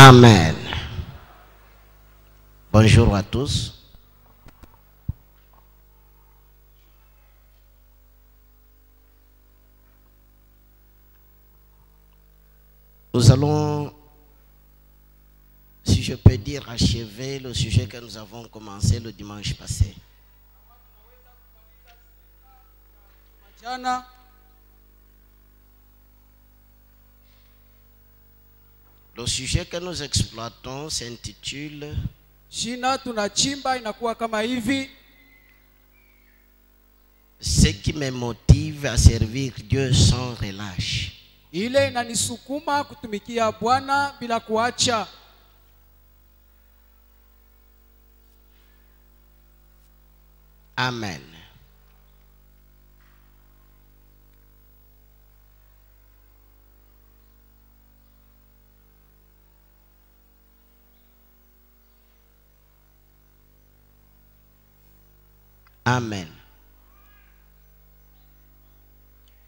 Amen. Bonjour à tous. Nous allons, si je peux dire, achever le sujet que nous avons commencé le dimanche passé. Le sujet que nous exploitons s'intitule Ce qui me motive à servir Dieu sans relâche. Ile inanisukuma kutumikia Bwana bila kuacha. Amen. Amen.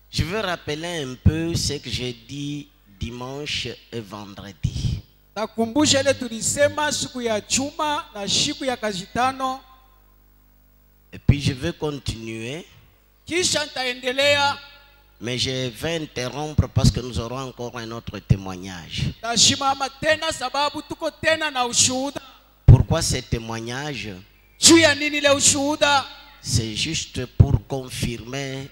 Je veux rappeler un peu ce que j'ai dit dimanche et vendredi. Nakumbusha ile tulisema siku ya Juma na siku ya Kazitano. Et puis je veux continuer. Kisha nitaendelea. Mais je vais interrompre parce que nous aurons encore un autre témoignage. Tashimama tena sababu tuko tena na ushuhuda. Pourquoi ce témoignage? Juu ya nini ile ushuhuda? C'est juste pour confirmer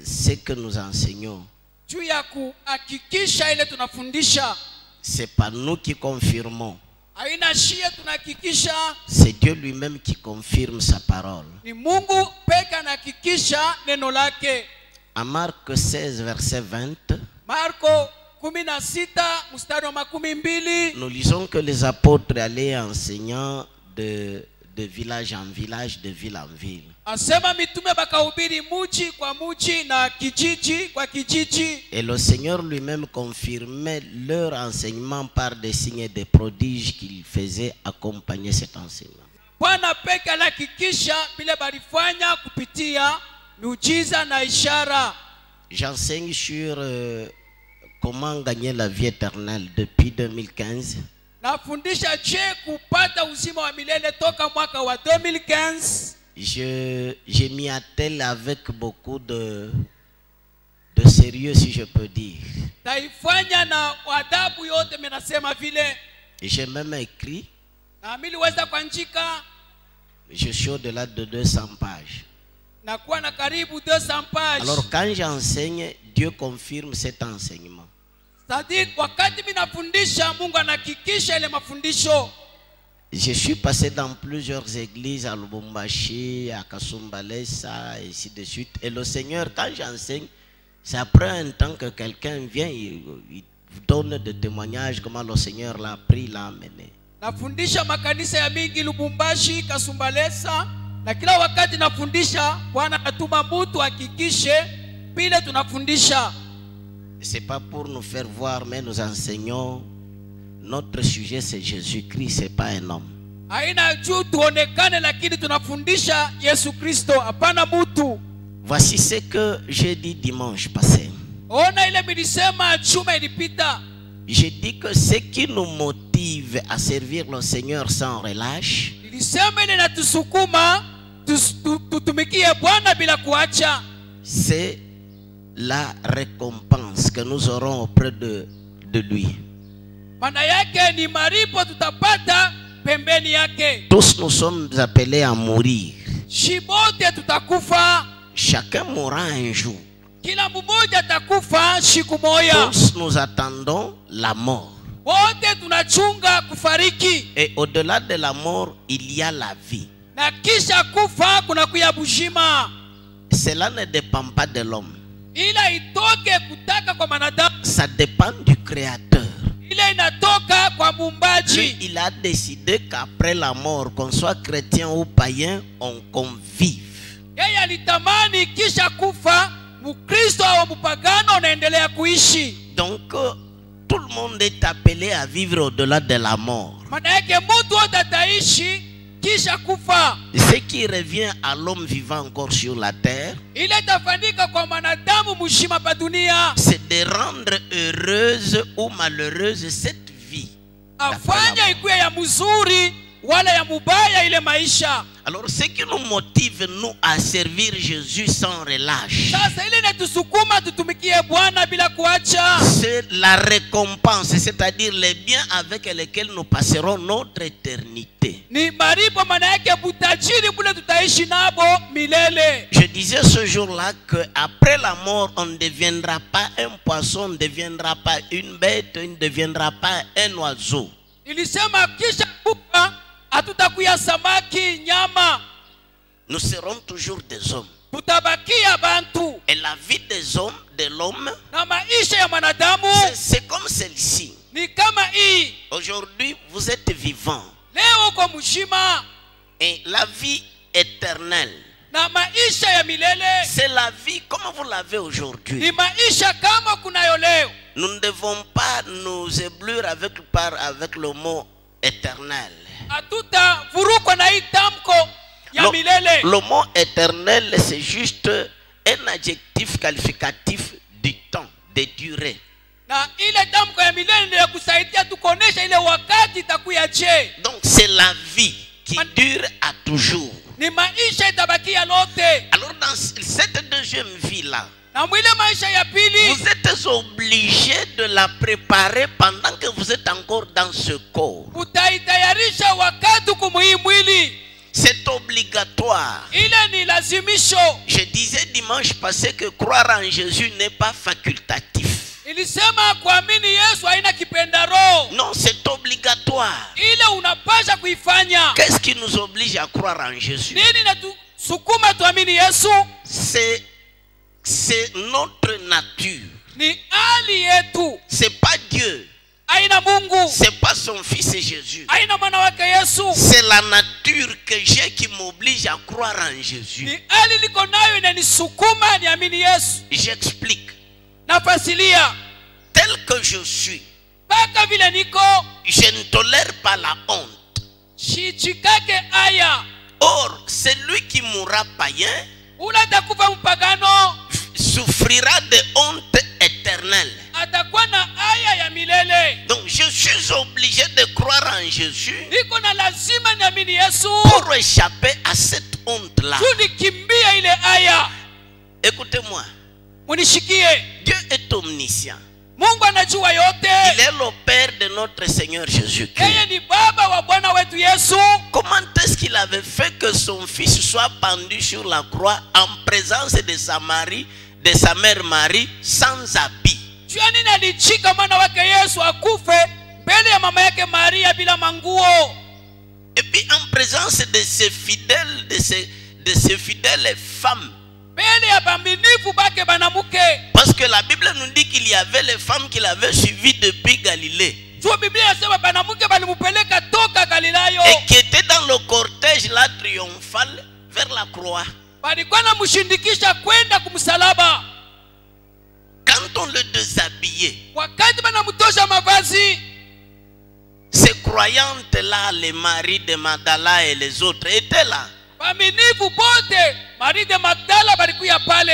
ce que nous enseignons. Juu ya kuhakikisha ile tunafundisha. C'est pas nous qui confirmons. Haina shia tunahakikisha. C'est Dieu lui-même qui confirme sa parole. Ni Mungu peka anahakikisha neno lake. À Marc 16 verset 20. Marko 16 mstari wa 12. Nous lisons que les apôtres allaient enseignant de village en village, de ville en ville. Asema mitume bakahubiri muji kwa muji na kijiji kwa kijiji. Et le Seigneur lui-même confirmait leur enseignement par des signes et des prodiges qu'il faisait accompagner cet enseignement. Bwana peke alihakikisha vile balifanya kupitia miujiza na ishara. J'enseigne sur comment gagner la vie éternelle depuis 2015. Nafundisha je kupata uzima wa milele toka mwaka wa 2015. Je m'y attelle avec beaucoup de sérieux, si je peux dire. Taifanya na adabu yote menasema vile. J'ai même écrit. Na miliweza kuandika. Je suis au-delà de 200 pages. Na kuwa na karibu 200 pages. Alors quand j'enseigne, Dieu confirme cet enseignement. Sadi wakati minafundisha Mungu anahakikisha ile mafundisho. Je suis passé dans plusieurs églises à Lubumbashi, à Kasumbalesa, et ainsi de suite. Et le Seigneur, quand j'enseigne, c'est après un temps que quelqu'un vient, il donne des témoignages comment le Seigneur l'a pris, l'a amené. Nafundisha makanisa ya mingi Lubumbashi, Kasumbalesa, na kila wakati nafundisha Bwana anatuma mtu hakikishe pile tunafundisha. C'est pas pour nous faire voir, mais nous enseignons. Notre sujet c'est Jésus-Christ, c'est pas un homme. Haina juu tuonekane lakini tunafundisha Yesu Kristo, hapana mtu. Voici ce que j'ai dit dimanche passé. Ona ile milisema Juma ilipita. J'ai dit que ce qui nous motive à servir le Seigneur sans relâche, Nilisema ile natusukuma tutumikie Bwana bila kuacha. C'est la récompense que nous aurons auprès de lui. Maana yake ni maripo tutapata pembeni yake. Tous nous sommes appelés à mourir. Shibote tutakufa. Chacun mourra un jour. Kila mmoja atakufa siku moja. Tous nous attendons la mort. Wote tunachunga kufariki. Et au-delà de la mort, il y a la vie. Na kisha kufa kuna kuya bushima. Cela ne dépend pas de l'homme. Ila itoke kutaka kwa manadamu. Ça dépend du Créateur. Ile inatoka kwa Muumbaji. Lui, il a décidé qu'après la mort, qu'on soit chrétien ou païen, on convive. Yeye alitamani kisha kufa Mkristo au mpagano unaendelea kuishi. Donc tout le monde est appelé à vivre au-delà de la mort. Maana yake mtu wote ataishi kisha kufa. Ce qui revient à l'homme vivant encore sur la terre, Ile itafanyika kwa mwanadamu mshima pa dunia. c'est de rendre heureuse ou malheureuse cette vie. afanye ikuwe ya mzuri wala ya mubaya ile maisha. Alors ce qui nous motive nous à servir Jésus sans relâche, Sasa ile inatusukuma tutumikie Bwana bila kuacha, c'est la récompense, c'est-à-dire les biens avec lesquels nous passerons notre éternité. ni maripo, maana yake butajiri bule tutaishi nabo milele. Je disais ce jour-là que après la mort, on ne deviendra pas un poisson, on ne deviendra pas une bête, on ne deviendra pas un oiseau. Ilisema kisha kufa hatutakuya samaki, nyama, Nous serons toujours des hommes. tutabakia bantu. Et la vie des hommes, de l'homme, Na maisha ya mwanadamu c'est comme celle-ci. ni kama hii. Aujourd'hui, vous êtes vivant. Leo uko mshima, Et la vie éternelle, na maisha ya milele c'est la vie comme vous l'avez aujourd'hui. ni maisha kama kunayo leo. Nous ne devons pas nous éblouir avec le mot éternel. Hatutavurukwa na hii tamko ya Le, milele. le mot éternel, c'est juste un adjectif qualificatif du temps, de durée. Na ile tamko ya milele ndio kusaidia tukonesha ile wakati itakuya je. Donc c'est la vie qui dure à toujours. Ni maisha itabakia lote. Alors dans cette deuxième vie-là, Na mwile maisha ya pili vous êtes obligé de la préparer pendant que vous êtes encore dans ce corps. utaitayarisha wakati kumui mwili. C'est obligatoire. Ile ni lazimisho. Je disais dimanche passé que croire en Jésus n'est pas facultatif. Ilisema kuamini Yesu haina kipendaro. Non, c'est obligatoire. Ile unapasha kuifanya. Qu'est-ce qui nous oblige à croire en Jésus? Nini natusukuma tuamini Yesu? C'est notre nature. Ni hali yetu. C'est pas Dieu. Haina Mungu. C'est pas son fils Jésus. Haina mwana wake Yesu. C'est la nature que j'ai qui m'oblige à croire en Jésus. Ni hali liko nayo inanisukuma niamini Yesu. J'explique. Nafasilia. Tel que je suis, Baka vile niko, je ne tolère pas la honte. shichikake aya. Or, celui qui mourra païen Ula takufa mpagano, souffrira de honte éternelle. atakuwa na aya ya milele. Donc je suis obligé de croire en Jésus Niko na lazima niamini Yesu. pour échapper à cette honte-là. Tulikimbia ile aya. Écoutez-moi, Munishikie. Dieu est omniscient. Mungu anajua yote. Il est le Père de notre Seigneur Jésus-Christ. Yeye ni baba wa Bwana wetu Yesu. Comment est-ce qu'il avait fait que son fils soit pendu sur la croix en présence de sa mère Marie, sans habit? Jua nini alichika mwana wake Yesu akufe mbele ya mama yake Maria bila manguo? Et puis en présence de ses fidèles, de ses fidèles femmes. Mbele ya baminifu bake banamuke. Parce que la Bible nous dit qu'il y avait les femmes qui l'avaient suivi depuis Galilée. Jua Biblia inasema banamuke balimupeleka toka Galilayo. Et qui étaient dans le cortège là triomphal vers la croix. Balikuwa na mshindikisha kwenda kumsalaba. Quand on le déshabillait, Wakati banamtosha mavazi, ces croyantes là, les maris de Magdala et les autres étaient là. baminifu bote Marie de Magdala balikuya pale.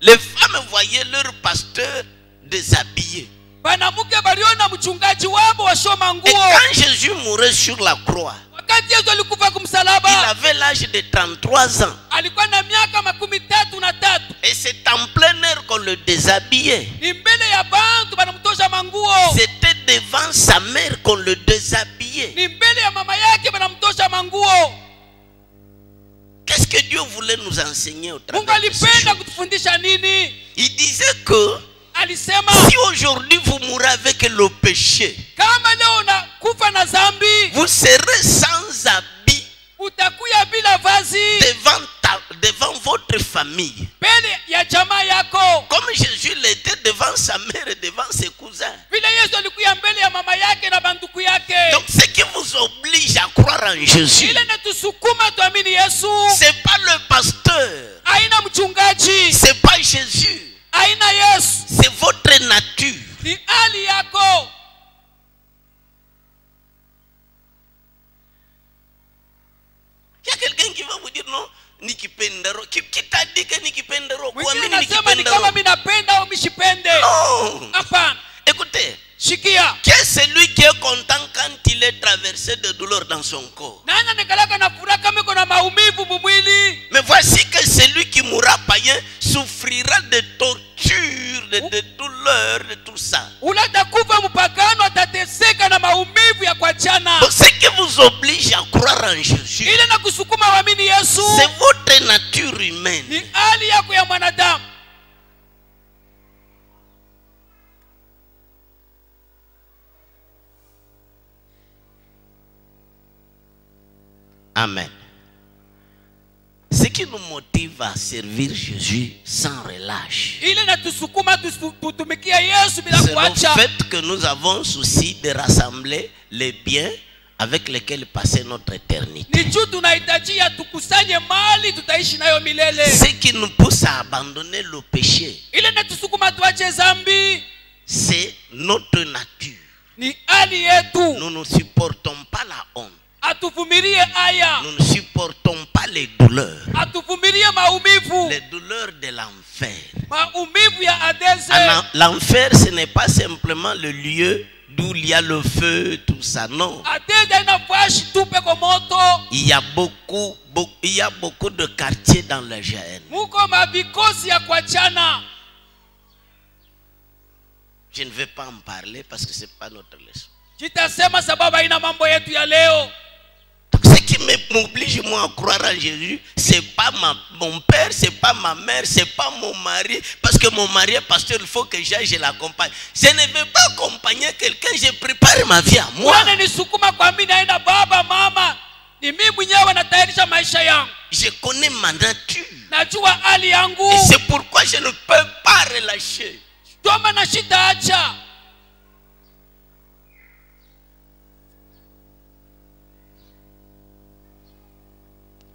Les femmes voyaient leur pasteur déshabillé. Banamuke baliona mchungaji wabo washoma Et nguo. quand Jésus mourait sur la croix, Wakati Yesu alikufa il kumsalaba, avait l'âge de 33 ans. alikuwa na miaka 33. Et c'est en plein air qu'on le déshabillait. Ni mbele ya bantu banamtosha manguo. C'était devant sa mère qu'on le déshabillait. Ni mbele ya mama yake banamtosha manguo. Qu'est-ce que Dieu voulait nous enseigner au Mungu travers de ces alipenda choses? kutufundisha nini? Il disait que Alisema si aujourd'hui vous mourrez avec le péché, kama leo unakufa na zambi, vous serez sans habit utakuya bila vazi devant votre famille. mbele ya jamaa yako. Comme Jésus l'était devant sa mère et devant ses cousins. Vile Yesu alikuya mbele ya mama yake na banduku yake. Donc ce qui vous oblige à croire en Jésus, Ile natusukuma tuamini Yesu. c'est pas le pasteur, Haina mchungaji, c'est pas Jésus, haina Yesu. c'est votre nature. Ni hali yako. Il y a quelqu'un qui va vous dire non, nikipendero. Qui t'a dit que nikipendero? Mwingine anasema ni kama mimi napenda au mishipende. Non. Hapana. Écoutez, Shikia. qui est celui qui est content douleur dans son corps. nani nekalaka na furaha kama iko na maumivu mumwili? Mais voici que celui qui mourra païen souffrira de torture, de douleur, de tout ça. Ule atakufa mpagano atateseka na maumivu ya kuachana. Donc ce qui vous oblige à croire en Jésus, Ile na kusukuma waamini Yesu c'est votre nature humaine. ni hali yako ya mwanadamu. Amen. Ce qui nous motive à servir Jésus sans relâche, Ile na tusukuma tutumikia Yesu bila c'est le kuacha. fait que nous avons souci de rassembler les biens avec lesquels passer notre éternité. Ni juu tunahitajia tukusanye mali tutaishi nayo milele. Ce qui nous pousse à abandonner le péché, Ile na tusukuma tuache zambi c'est notre nature. ni hali yetu. Nous ne supportons pas la honte. Atuvumilie aya, Nous ne supportons pas les douleurs. atuvumilie maumivu, Les douleurs de l'enfer. maumivu ya adeze. L'enfer, ce n'est pas simplement le lieu d'où il y a le feu, tout ça. Non. Adeze inafashi tupe kwa moto. Il y a beaucoup de quartiers dans le Géhenne. Muko mavikosi ya kuachana. Je ne vais pas en parler parce que ce n'est pas notre leçon. Jitasema sababu haina mambo yetu ya leo. Ce qui m'oblige moi à croire en Jésus, c'est pas mon père, c'est pas ma mère, c'est pas mon mari, parce que mon mari est pasteur, il faut que j'aille, je l'accompagne. Je ne veux pas accompagner quelqu'un, je prépare ma vie à moi. Wana nisukuma kwa mimi naenda baba mama. Ni mimi mwenyewe natayarisha maisha yangu. Je connais ma nature. Najua hali yangu. Et c'est pourquoi je ne peux pas relâcher. Toma na shida acha.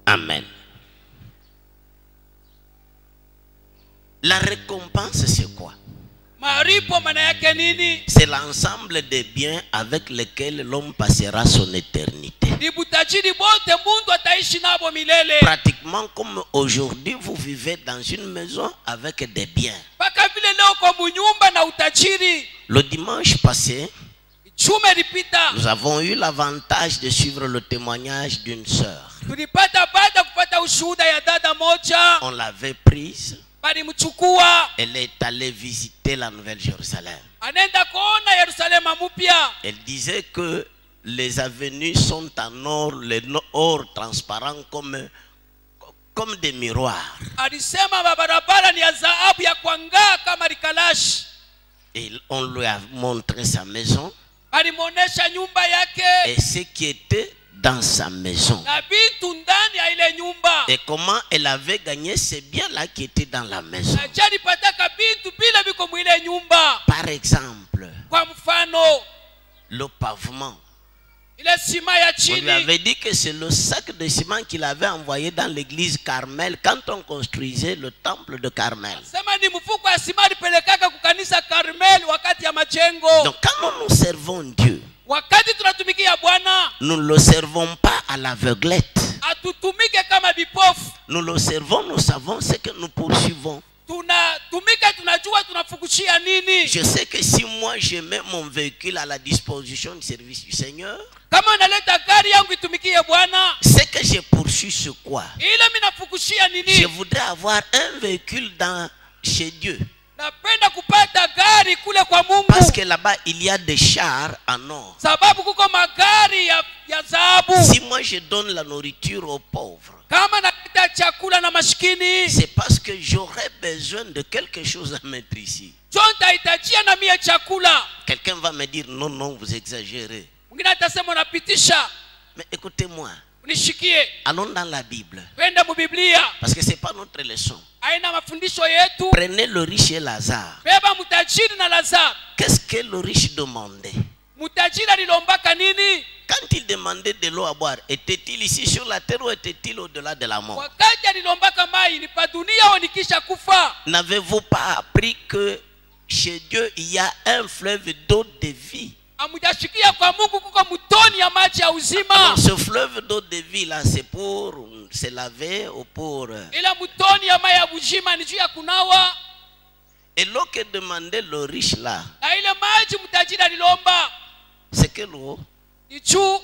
Amen. La récompense, c'est quoi? Maripo maana yake nini? C'est l'ensemble des biens avec lesquels l'homme passera son éternité. Ni butajiri bote mundu ataishi nabo milele. Pratiquement comme aujourd'hui, vous vivez dans une maison avec des biens. Paka vile leo kwa munyumba na utajiri. Le dimanche passé, Chume lipita. nous avons eu l'avantage de suivre le témoignage d'une sœur. Tulipata baada kupata ushuhuda ya dada moja. On l'avait prise. Balimchukua. Elle est allée visiter la Nouvelle Jérusalem. Anenda kuona Yerusalema mpya. Elle disait que les avenues sont en or, les or transparent comme des miroirs. Alisema mabarabara ni ya dhahabu ya kuangaa kama likalashi. Et on lui a montré sa maison Balimuonesha nyumba yake. et ce qui était dans sa maison. Na vitu ndani ya ile nyumba. Et comment elle avait gagné ces biens-là qui étaient dans la maison. Na jani pataka vitu bila biko mwile nyumba. Par exemple, Kwa mfano, le pavement. ile sima ya On lui chini. avait dit que c'est le sac de ciment qu'il avait envoyé dans l'église Carmel quand on construisait le temple de Carmel. Sema ni mfuko ya sima alipelekaka kukanisa Karmel wakati ya majengo. Donc quand nous servons Dieu, Wakati tunatumikia Bwana, nous ne le servons pas à l'aveuglette. atutumike kama vipofu. Nous le servons, nous savons ce que nous poursuivons. Tunatumika tunajua tunafukushia nini. Je sais que si moi je mets mon véhicule à la disposition du service du Seigneur, Kama naleta gari yangu itumikie Bwana, ce que je poursuis c'est quoi? ile mimi nafukushia Je nini? voudrais avoir un véhicule chez Dieu. Napenda kupata gari kule kwa Mungu. Parce que là-bas, il y a des chars en or. Sababu kuko magari ya dhahabu. Si moi je donne la nourriture aux pauvres, Kama naleta chakula na maskini, c'est parce que j'aurais besoin de quelque chose à mettre ici. jonta itajia na mie chakula. Quelqu'un va me dire, non, non, vous exagérez. Mwingine atasema unapitisha. Mais écoutez-moi, Unishikie. allons dans la Bible. Twende mu Biblia. Parce que ce n'est pas notre leçon. Aina mafundisho yetu. Prenez le riche et Lazare. Beba mutajiri na Lazaro. Qu'est-ce que le riche demandait? Mutajiri alilombaka nini? Quand il demandait de l'eau à boire, était-il ici sur la terre ou était-il au-delà de la mort? Wakati alilombaka mai ni pa dunia au nikisha kufa. N'avez-vous pas appris que chez Dieu il y a un fleuve d'eau de vie? Amujashikia kwa Mungu kuko mtoni ya maji ya uzima. Alors, ce fleuve d'eau de vie là, c'est pour se laver ou pour... Ila mtoni ya maji ya uzima ni juu ya kunawa. Et l'eau que demandait le riche là, Na ile maji mtajiri alilomba c'est quelle eau? ni juu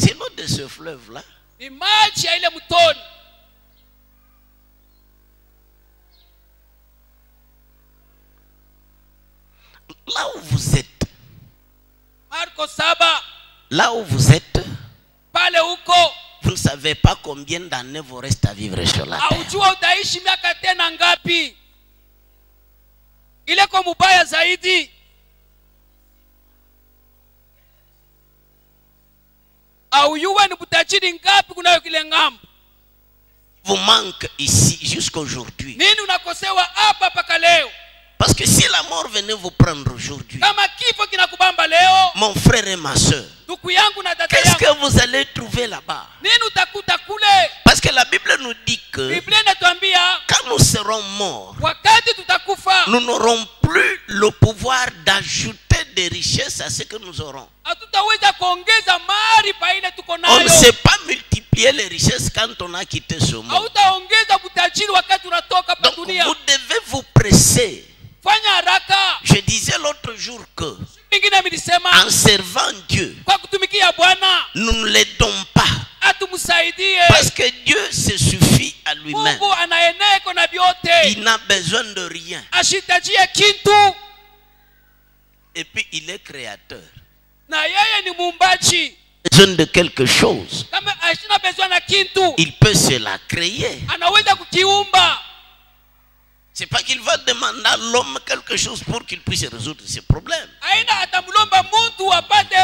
C'est l'eau de ce fleuve-là. ni maji ya ile mtoni. Là où vous êtes, Marko 7, là où vous êtes, pale huko vous ne savez pas combien d'années vous reste à vivre sur la terre. haujua utaishi miaka tena ngapi. Ile kwa mubaya zaidi, auyuwe ni butajiri ngapi kunayo kile ngambo. Vous manque ici jusqu'aujourd'hui. Nini unakosewa hapa mpaka leo? Parce que si la mort venait vous prendre aujourd'hui, Kama kifo kinakubamba leo, mon frère et ma soeur, ndugu yangu na dada qu'est-ce yangu, que vous allez trouver là-bas? nini utakuta kule? Parce que la Bible nous dit que Biblia inatuambia quand nous serons morts, wakati tutakufa nous n'aurons plus le pouvoir d'ajouter des richesses à ce que nous aurons. hatutaweza kuongeza mali pa ile tuko On ne nayo. sait pas multiplier les richesses quand on a quitté ce monde. Hautaongeza butajiri wakati unatoka pa Donc dunia. vous devez vous presser. Fanya haraka. Je disais l'autre jour que Mingine milisema en servant Dieu, kwa kutumikia Bwana nous ne l'aidons pas. atumsaidie. Parce que Dieu se suffit à lui-même. Mungu anaeneko na vyote, Il n'a besoin de rien. ashitajie kintu, Et puis il est créateur. na yeye ni muumbaji. Besoin de quelque chose. Kama ashina besoin na kintu, Il peut se la créer. anaweza kukiumba. C'est pas qu'il va demander à l'homme quelque chose pour qu'il puisse résoudre ses problèmes. Aina atamulomba muntu apate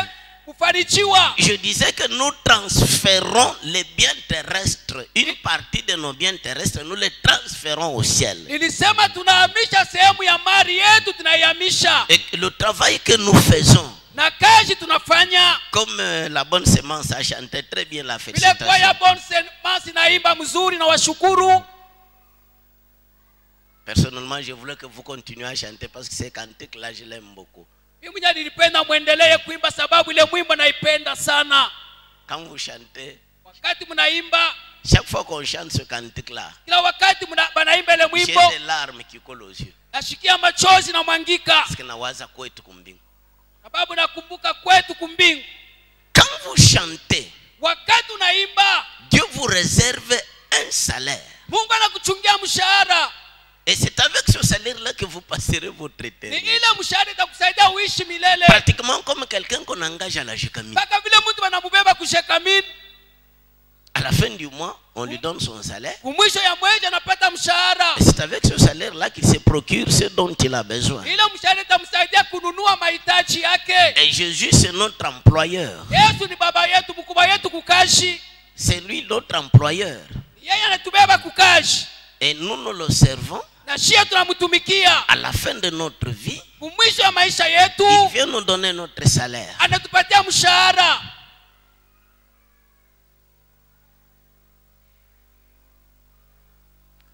kufarijiwa. Je disais que nous transférons les biens terrestres, une partie de nos biens terrestres, nous les transférons au ciel. Nilisema tunahamisha sehemu ya mali yetu, tunaihamisha. Et le travail que nous faisons, Na kazi tunafanya comme la bonne sémence a chanté très bien la vile kwa ya félicitation. bonse naimba mzuri na washukuru. Personnellement, je voulais que vous continuiez à chanter parce que ces cantiques-là, je l'aime beaucoup. Mimi mwenyewe nilipenda muendelee kuimba sababu ile mwimbo naipenda sana. Quand vous chantez, Wakati mnaimba, chaque fois qu'on chante ce cantique-là, kila wakati banaimba ile j'ai mwimbo, des larmes qui collent aux yeux. nashikia machozi na mwangika Parce que nawaza kwetu kumbingu. sababu nakumbuka kwetu kumbingu. Quand vous chantez, Wakati unaimba, Dieu vous réserve un salaire. Mungu anakuchungia mshahara. Et c'est avec ce salaire-là que vous passerez votre Ni éternité. ile mshahara itakusaidia uishi milele. Pratiquement comme quelqu'un qu'on engage à la Jekamine. Mpaka vile mtu wanamubeba kushekamini, À la fin du mois, on lui donne son salaire. kumwisho ya mwezi anapata mshahara. Et c'est avec ce salaire-là qu'il se procure ce dont il a besoin. Ile mshahara itamsaidia kununua mahitaji yake. Et Jésus, c'est notre employeur. Yesu ni baba yetu, mkubwa yetu kukashi. C'est lui notre employeur. Yeye anatubeba kukashi. Et nous, nous le servons. Na shia tunamtumikia. À la fin de notre vie, Kumwisho ya maisha yetu, il vient nous donner notre salaire. anatupatia mshahara.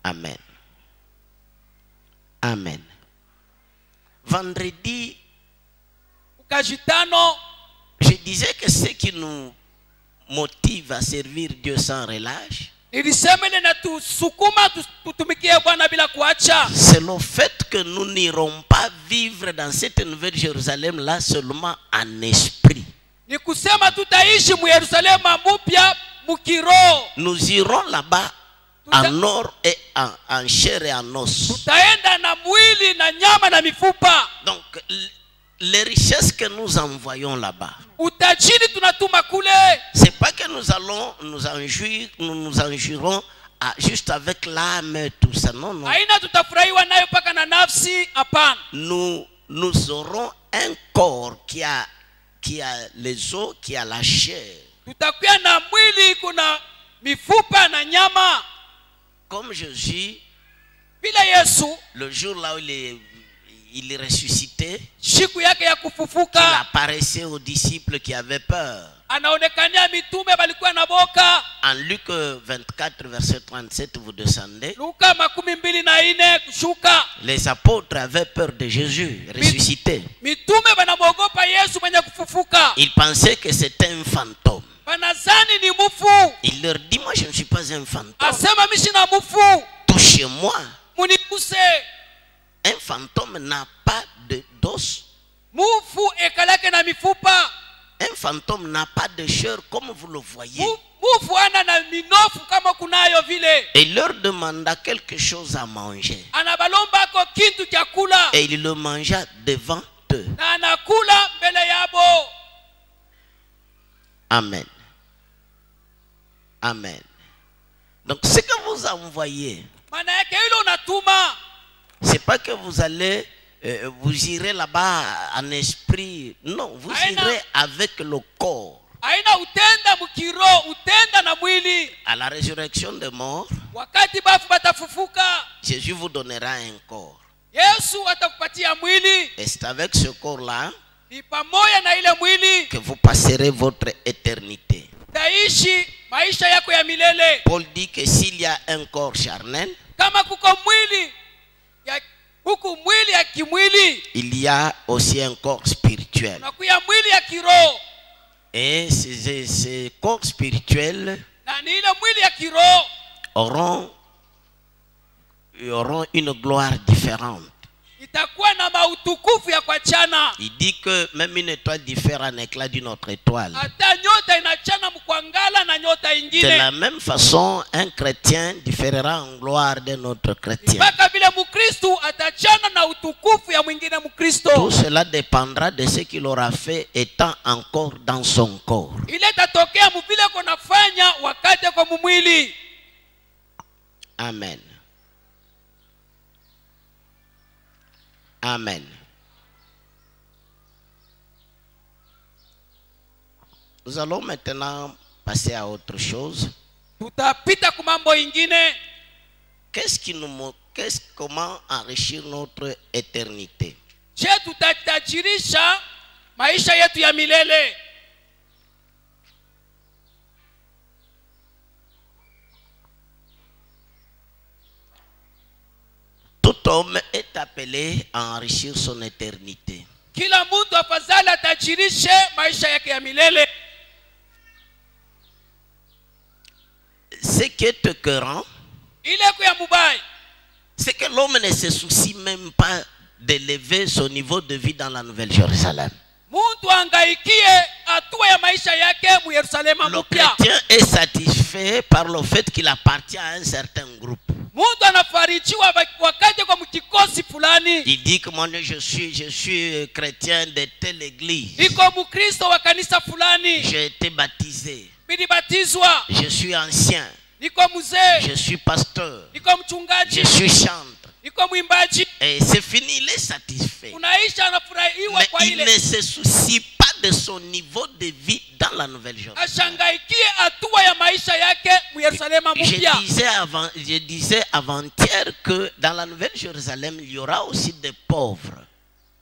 Amen. Amen. Vendredi, Ukashi tano, je disais que ce qui nous motive à servir Dieu sans relâche, nilisema ile natusukuma tutumikie Bwana bila kuacha. c'est le fait que nous n'irons pas vivre dans cette nouvelle Jérusalem-là seulement en esprit. Ni kusema tutaishi mu Yerusalema mpya mukiroho. Nous irons là-bas en or et en chair et en os. Tutaenda na mwili na nyama na mifupa. Donc, les richesses que nous envoyons là-bas, Utajiri tunatuma kule. c'est pas que nous allons nous enjurons juste avec l'âme et tout ça. Non, non. Haina tutafurahiwa nayo paka na nafsi, hapana. Nous aurons un corps qui a les os, qui a la chair. Tutakuwa na mwili kuna mifupa na nyama. Comme Jésus, Bila Yesu, le jour là où il est ressuscité, siku yake ya il kufufuka, apparaissait aux disciples qui avaient peur. anaonekania mitume balikuwa na boka. En Luc 24, verset 37, vous descendez. Luka 24 kushuka. Les apôtres avaient peur de Jésus ressuscité. Mitume banamwogopa Yesu mwenye kufufuka. Ils pensaient que c'était un fantôme. Banazani ni mufu. Il leur dit, moi je ne suis pas un fantôme. Asema mishi na mufu. Touchez-moi. Muniguse. Un fantôme n'a pas d'os. Mufu ekalake na mifupa. Un fantôme n'a pas de chair comme vous le voyez. Mufu ana na minofu kama kunayo vile. Et il leur demanda quelque chose à manger. Anabalombako kintu cha kula. Et il le mangea devant eux. Na anakula mbele yabo. Amen. Amen. Donc ce que vous envoyez, Maana yake hilo unatuma. c'est pas que vous allez, vous irez là-bas en esprit. Non, vous irez avec le corps. Aina utenda mukiro, utenda na mwili. À la résurrection des morts, Wakati bafu batafufuka, Jésus vous donnera un corps. Yesu atakupatia mwili. Et c'est avec ce corps-là Ni pamoja na ile mwili que vous passerez votre éternité. taishi maisha yako ya milele. Paul dit que s'il y a un corps charnel, Kama kuko mwili ya huku mwili ya kimwili, il y a aussi un corps spirituel. unakuya mwili ya kiroho. Et ces corps spirituels Na ni ile mwili ya kiroho auront une gloire différente. itakuwa na mautukufu ya kuachana. Il dit que même une étoile diffère en éclat d'une autre étoile. Hata nyota inachana mkwangala na nyota De ingine. la même façon, un chrétien différera en gloire d'un autre chrétien. Mpaka vile Mkristo atachana na utukufu ya mwingine Mkristo. Tout cela dépendra de ce qu'il aura fait étant encore dans son corps. Ile tatokea mvile konafanya wakati kwa mwili. Amen. Amen. Nous allons maintenant passer à autre chose. Tutapita kwa mambo ingine. Comment enrichir notre éternité? Je, tutatajirisha maisha yetu ya milele. Tout homme est appelé à enrichir son éternité. Kila mtu afadhali atajirishe maisha yake ya milele. Ce qui est écœurant, Ile kwa mubaya, c'est que l'homme ne se soucie même pas d'élever son niveau de vie dans la Nouvelle Jérusalem. mtu angaikie hatua ya maisha yake mu Yerusalema Le mpya. chrétien est satisfait par le fait qu'il appartient à un certain groupe. Mtu anafarijiwa wakati kwa mkikosi fulani. Il dit que moi je suis chrétien de telle église. Iko Mkristo wa kanisa fulani. J'ai été baptisé. Nilibatizwa. Je suis ancien. Niko mzee. Je suis pasteur. Niko mchungaji. Je suis chantre. Niko mwimbaji. Et c'est fini, il est satisfait. Unaisha anafurahiwa Mais kwa il ile. ne se soucie pas de son niveau de vie dans la Nouvelle Jérusalem. Ashangaikie hatua ya maisha yake mu Yerusalema mpya. Je disais avant-hier que dans la Nouvelle Jérusalem, il y aura aussi des pauvres.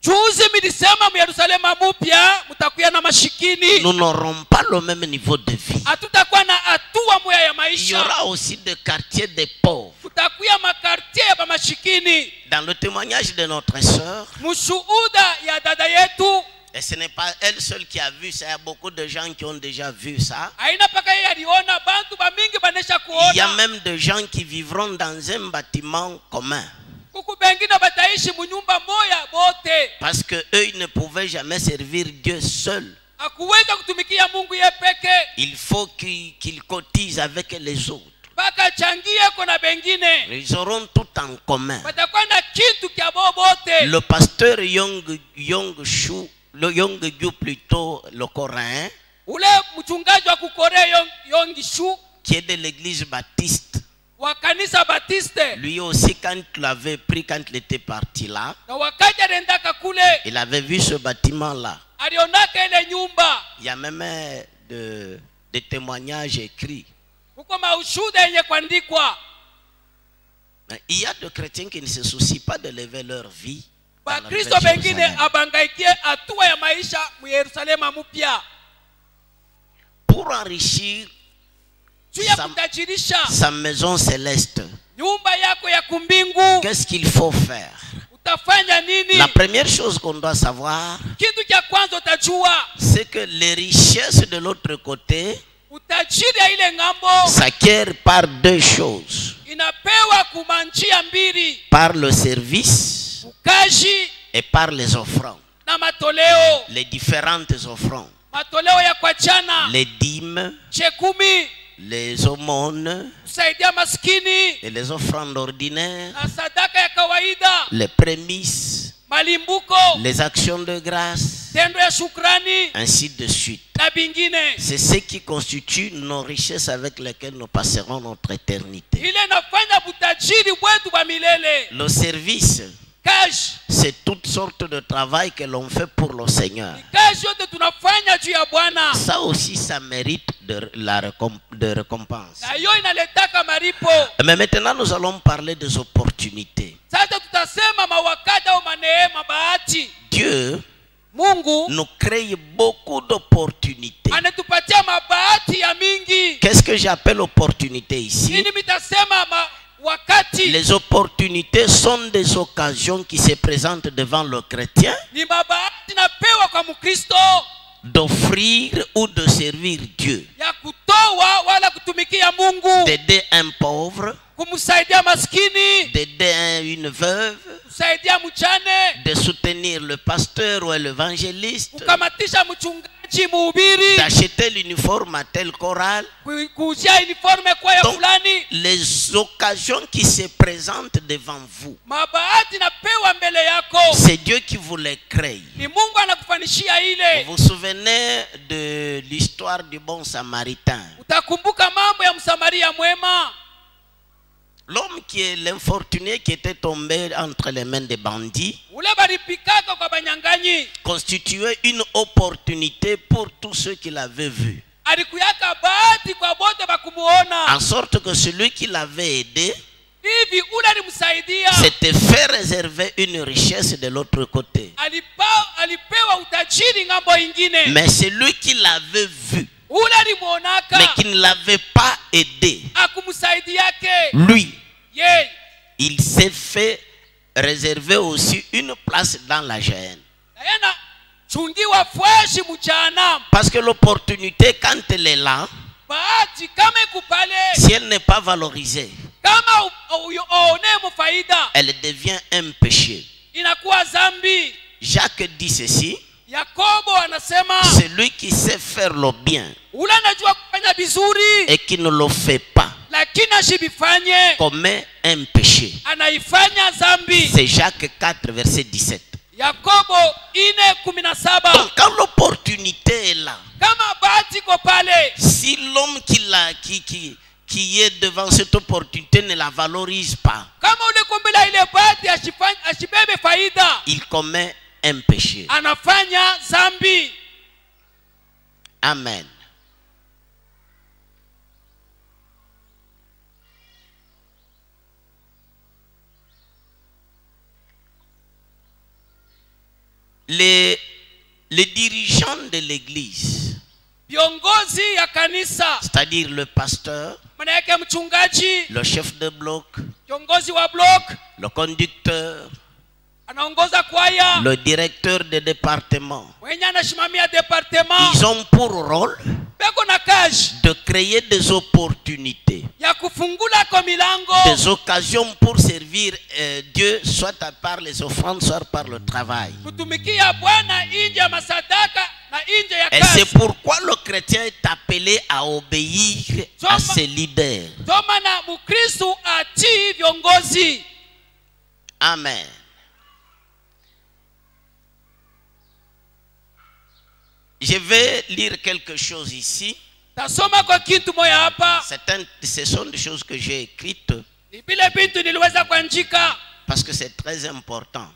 Juzi milisema mu Yerusalema mpya mtakuwa na mashikini. Nous n'aurons pas le même niveau de vie. Hatutakuwa na hatua moja ya Il y maisha. aura aussi des quartiers des pauvres. Kutakuwa makartie ya mashikini. Dans le témoignage de notre sœur, Mushuhuda ya dada yetu. et ce n'est pas elle seule qui a vu ça, il y a beaucoup de gens qui ont déjà vu ça. Aina paka yeye aliona bantu bamingi banesha Il y a kuona. même des gens qui vivront dans un bâtiment commun. Kuku bengine bataishi mu nyumba moya bote. Parce que eux, ils ne pouvaient jamais servir Dieu seul. Akuweza kutumikia Mungu yeye peke. Il faut qu'ils cotisent avec les autres. Paka changie kuna bengine. Ils auront tout en commun. Batakuwa na kitu kia bote. Le pasteur Yong Yu plutôt, le Coréen, Ule mchungaji wa kukorea Yongishu qui est de l'église baptiste, wa kanisa Batiste. lui aussi quand il l'avait pris, quand il était parti là, Na wakati aliendaka kule il avait vu ce bâtiment-là. alionaka ile nyumba. Il y a même des témoignages écrits. Huko maushuhuda yenye kuandikwa. Il y a des chrétiens qui ne se soucient pas de lever leur vie. Bakristo bengine abangaikie hatua ya maisha mu Yerusalema mpya. Pour enrichir sa maison céleste, nyumba yako ya kumbingu, qu'est-ce qu'il faut faire? Utafanya nini? La première chose qu'on doit savoir, kitu cha kwanza utajua, c'est que les richesses de l'autre côté utajiri ya ile ngambo s'acquièrent par deux choses: inapewa kumanjia mbili, par le service ukaji et par les offrandes, na matoleo, les différentes offrandes. matoleo ya kuachana, les dîmes, chekumi, les aumônes kusaidia maskini et les offrandes ordinaires, na sadaka ya kawaida, les prémices, malimbuko, les actions de grâce, tendo ya shukrani ainsi de suite. na bingine. C'est ce qui constitue nos richesses avec lesquelles nous passerons notre éternité. Ile nafanya butajiri bwetu ba milele. Le service, Kazi, c'est toutes sortes de travail que l'on fait pour le Seigneur. kazi yote tunafanya juu ya Bwana. Ça aussi, ça mérite de récompense. Na hiyo inaletaka maripo. Mais maintenant, nous allons parler des opportunités. Sasa tutasema mawakati au maneema, bahati. Dieu Mungu nous crée beaucoup d'opportunités. anatupatia mabahati ya mingi. Qu'est-ce que j'appelle opportunité ici? Nini mitasema wakati? Les opportunités sont des occasions qui se présentent devant le chrétien Ni mabahati napewa kwa Mkristo d'offrir ou de servir Dieu, ya kutoa wala kutumikia Mungu, d'aider un pauvre, kumsaidia maskini, d'aider une veuve, kusaidia mjane, de soutenir le pasteur ou l'évangéliste, kukamatisha mchungaji, mhubiri, d'acheter l'uniforme à tel chorale. kuuzia uniforme kwa ya Donc, fulani. les occasions qui se présentent devant vous, Mabahati napewa mbele yako, c'est Dieu qui vous les crée. ni Mungu anakufanishia ile. Vous vous souvenez de l'histoire du bon samaritain? Utakumbuka mambo ya Msamaria mwema, L'homme qui est l'infortuné qui était tombé entre les mains des bandits ule balipikaka kwa banyang'anyi, constituait une opportunité pour tous ceux qui l'avaient vu. alikuyaka bahati kwa bote bakumuona. En sorte que celui qui l'avait aidé Hivi ule alimsaidia, s'était fait réserver une richesse de l'autre côté. alipewa utajiri ngambo ingine. Mais celui qui l'avait vu, Ule alimuonaka, mais qui ne l'avait pas aidé, akumsaidiake lui, ye, il s'est fait réserver aussi une place dans la géhenne. naena chungiwa fwashi mjana. Parce que l'opportunité, quand elle est là, Bahati kama ikupale, si elle n'est pas valorisée, kama uone mufaida, elle devient un péché. inakuwa zambi. Jacques dit ceci: Yakobo anasema celui qui sait faire le bien ule anajua kufanya vizuri et qui ne le fait pas lakini ashibifanye, commet un péché. anaifanya zambi. C'est Jacques 4, verset 17. Yakobo 4:17. Donc quand l'opportunité est là, Kama bahati ko pale, si l'homme qui est devant cette opportunité ne la valorise pas, kama ule kumbila ile bahati ashibebe faida, il commet un péché. anafanya zambi. Amen. Les dirigeants de l'église, Viongozi ya kanisa, c'est-à-dire le pasteur, maana yake mchungaji, le chef de bloc, kiongozi wa block, le conducteur, anaongoza kwaya, le directeur de département, mwenye anasimamia departement, ils ont pour rôle beko na kazi de créer des opportunités, ya kufungula kwa milango, des occasions pour servir Dieu, soit par les offrandes, soit par le travail. kutumikia Bwana nje ya masadaka na nje ya Et c'est kazi. pourquoi le chrétien est appelé à obéir à ses leaders. Toma na Mkristo atii viongozi. Amen. Je vais lire quelque chose ici. Tasoma kwa kitu moya hapa. Ce sont des choses que j'ai écrites Ni vile vitu niliweza kuandika parce que c'est très important.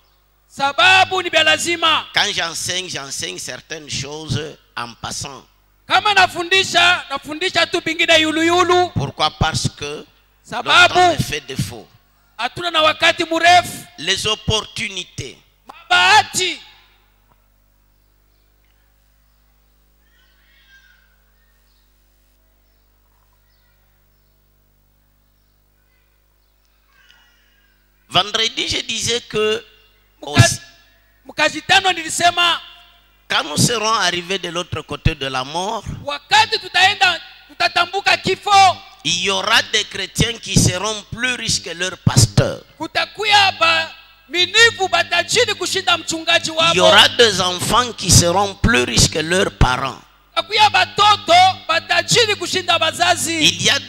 sababu ni vya lazima. Quand j'enseigne certaines choses en passant. Kama nafundisha tu pingine yulu. Pourquoi? Parce que le Sababu temps me fait défaut. hatuna na wakati mrefu. Les opportunités. Mabahati. Vendredi, je disais que Mkajitano nilisema quand nous serons arrivés de l'autre côté de la mort, wakati tutatambuka kifo, il y aura des chrétiens qui seront plus riches que leur pasteur. kutakuya minifu batajiri kushinda mchungaji wao. Il y aura des enfants qui seront plus riches que leurs parents. Akuya batoto batajiri kushinda bazazi. Il y a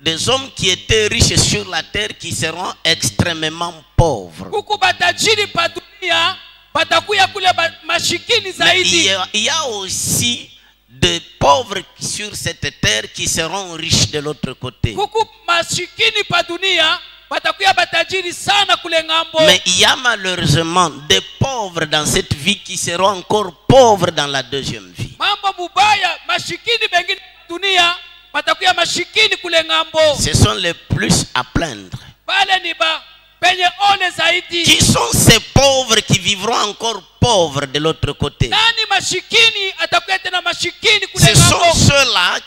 des hommes qui étaient riches sur la terre qui seront extrêmement pauvres. Kuku batajiri pa dunia batakuya kule mashikini Mais zaidi. il y a aussi des pauvres sur cette terre qui seront riches de l'autre côté. Kuku mashikini pa dunia batakuya batajiri sana kule ngambo. Mais il y a malheureusement des pauvres dans cette vie qui seront encore pauvres dans la deuxième vie. Mambo mubaya mashikini bengine dunia batakuya mashikini kule ngambo. Ce sont les plus à plaindre. Bale ni ba penye ole zaidi. Qui sont ces pauvres qui vivront encore pauvres de l'autre côté? Nani mashikini atakuya tena mashikini kule Ce sont ngambo? ceux-là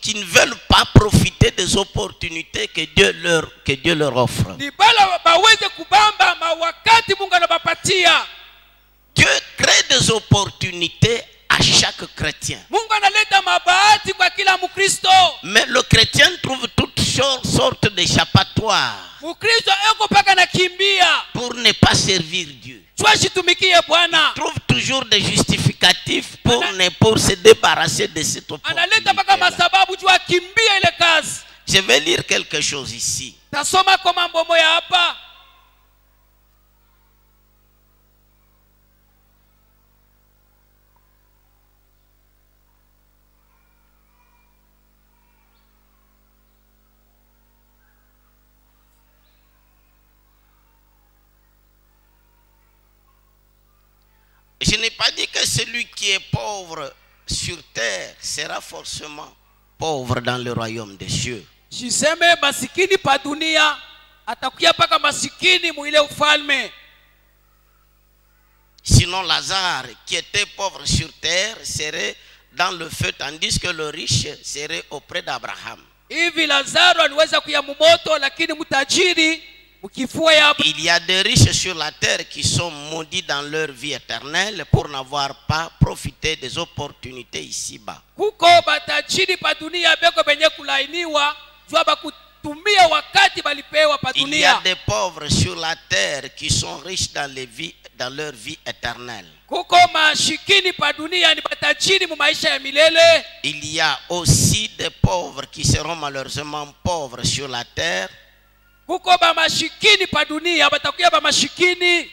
qui ne veulent pas profiter des opportunités que Dieu leur offre. Ni bala baweze kubamba mawakati Mungu anabapatia. Dieu crée des opportunités à chaque chrétien. Mungu analeta mabahati kwa kila Mkristo. Mais le chrétien trouve toutes sortes d'échappatoires Mkristo eko paka nakimbia. pour ne pas servir Dieu. Twashitumikie Bwana. Trouve toujours des justificatifs pour se débarrasser de cette Analeta paka opportunité. masababu jua kimbia ile kazi. Je vais lire quelque chose ici. Tasoma kwa mambo moya hapa. Je n'ai pas dit que celui qui est pauvre sur terre sera forcément pauvre dans le royaume des cieux. Siseme masikini pa dunia atakuya paka masikini muile ufalme. Sinon Lazare, qui était pauvre sur terre, serait dans le feu, tandis que le riche serait auprès d'Abraham. Hivi Lazaro aliweza kuya mumoto lakini mtajiri mkifua ya Il y a des riches sur la terre qui sont maudits dans leur vie éternelle pour n'avoir pas profité des opportunités ici-bas. kuko batajiri pa dunia beko benye kulainiwa jua bakutumia wakati balipewa pa Il y a dunia. des pauvres sur la terre qui sont riches dans leur vie éternelle. Kuko mashikini pa dunia ni batajiri mu maisha ya milele. Il y a aussi des pauvres qui seront malheureusement pauvres sur la terre Kuko ba mashikini pa dunia batakuya ba mashikini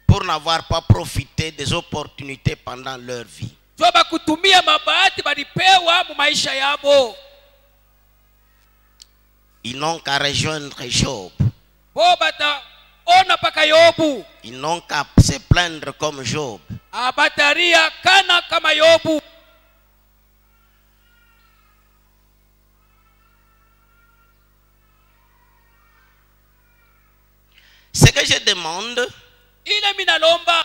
pour n'avoir pas profité des opportunités pendant leur vie. jua bakutumia mabahati balipewa mu maisha yabo. Ils n'ont qu'à rejoindre Job. Bo bata ona paka Yobu. Ils n'ont qu'à se plaindre comme Job. Abataria kana kama Yobu. Ce que je demande, Ile minalomba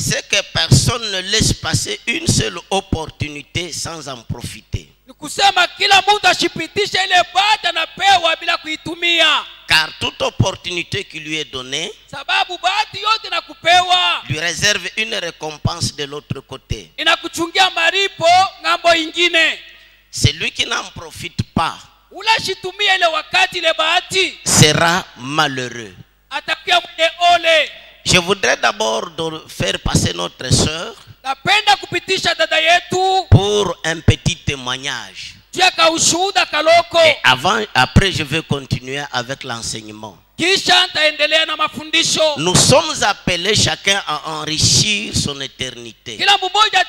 c'est que personne ne laisse passer une seule opportunité sans en profiter. ni kusema kila mtu ashipitishe ile bahati anapewa bila kuitumia. Car toute opportunité qui lui est donnée Sababu bahati yote nakupewa lui réserve une récompense de l'autre côté. inakuchungia maripo ngambo ingine. Celui qui n'en profite pas Ulashitumia ile wakati ile bahati sera malheureux. atakuwa mwenye ole. Je voudrais d'abord faire passer notre sœur Napenda kupitisha dada yetu pour un petit témoignage. jua ka ushuhuda kaloko. Et après, je vais continuer avec l'enseignement. Kisha nitaendelea na mafundisho. Nous sommes appelés chacun à enrichir son éternité. Kila mmoja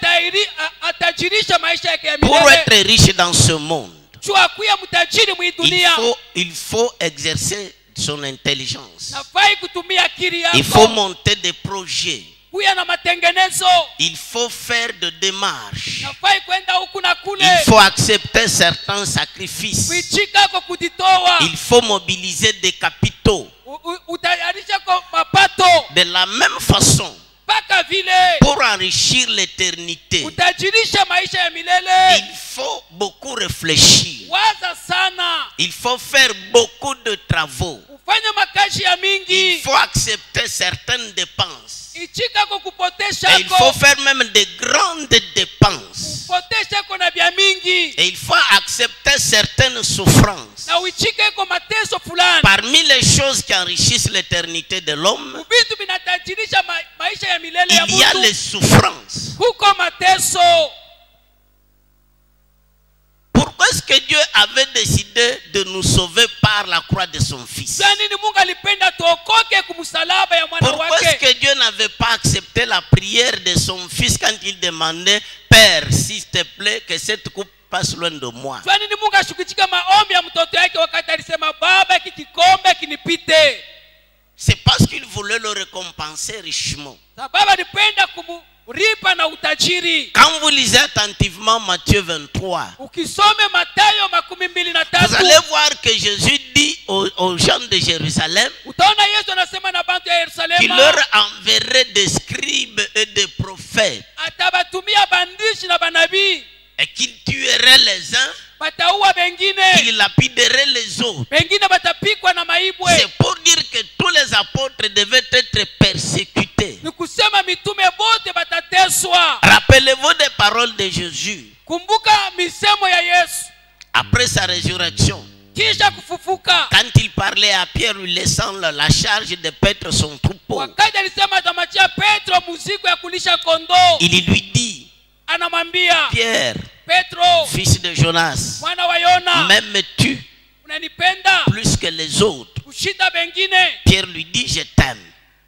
atajirisha maisha yake ya Pour milele. être riche dans ce monde, Jua kuya mtajiri mwi dunia. il faut exercer son intelligence. Nafai kutumia akili Il faut yako. monter des projets. Kuya na matengenezo. Il faut faire de démarches. Nafai kwenda huku na kule. Il faut accepter certains sacrifices. Kuichika kwa kujitoa. Il faut mobiliser des capitaux. Utayarisha kwa mapato. De la même façon, Paka vile. pour enrichir l'éternité, Utajirisha maisha ya milele. il faut beaucoup réfléchir. Waza sana. Il faut faire beaucoup de travaux. Ufanye makazi ya Il mingi. faut accepter certaines dépenses. Ichika kwa kupotesha Et il faut faire même de grandes dépenses. Potesha kwa na bia mingi. Et il faut accepter certaines souffrances. Na uichike kwa mateso fulani. Parmi les choses qui enrichissent l'éternité de l'homme, Vitu vinatajirisha maisha ya milele ya il y a mtu. les souffrances. kuko mateso. Pourquoi est-ce que Dieu avait décidé de nous sauver par la croix de son Fils? Kwa nini Mungu alipenda tuokoke kumsalaba ya mwana Pourquoi est-ce wake? que Dieu n'avait pas accepté la prière de son Fils quand il demandait, Père, s'il te plaît, que cette coupe passe loin de moi? Kwa nini Mungu ashukichika maombi ya mtoto yake wakati alisema baba, hiki kikombe kinipite? C'est parce qu'il voulait le récompenser richement. Sababu alipenda kumlipa na utajiri. Quand vous lisez attentivement Matthieu 23, Ukisome Mathayo 23, vous allez voir que Jésus dit aux gens de Jérusalem utaona Yesu anasema na bantu ya qu'il Yerusalemu leur enverrait des scribes et des prophètes atabatumia bandishi na banabii, et qu'il tuerait les uns, bataua bengine, qu'il lapiderait les autres. bengine batapikwa na maibwe. C'est pour dire que tous les apôtres devaient être persécutés. Ni kusema mitume bote batateswa. Rappelez-vous des paroles de Jésus Kumbuka misemo ya Yesu après sa résurrection. kisha kufufuka, Quand il parlait à Pierre, lui laissant la charge de paître son troupeau, wakati alisema atamachia Petro muziko ya kulisha kondoo, il lui dit, anamwambia Pierre, Petro, fils de Jonas, mwana wa Yona, m'aimes-tu unanipenda plus que les autres? kushinda bengine? Pierre lui dit, je t'aime.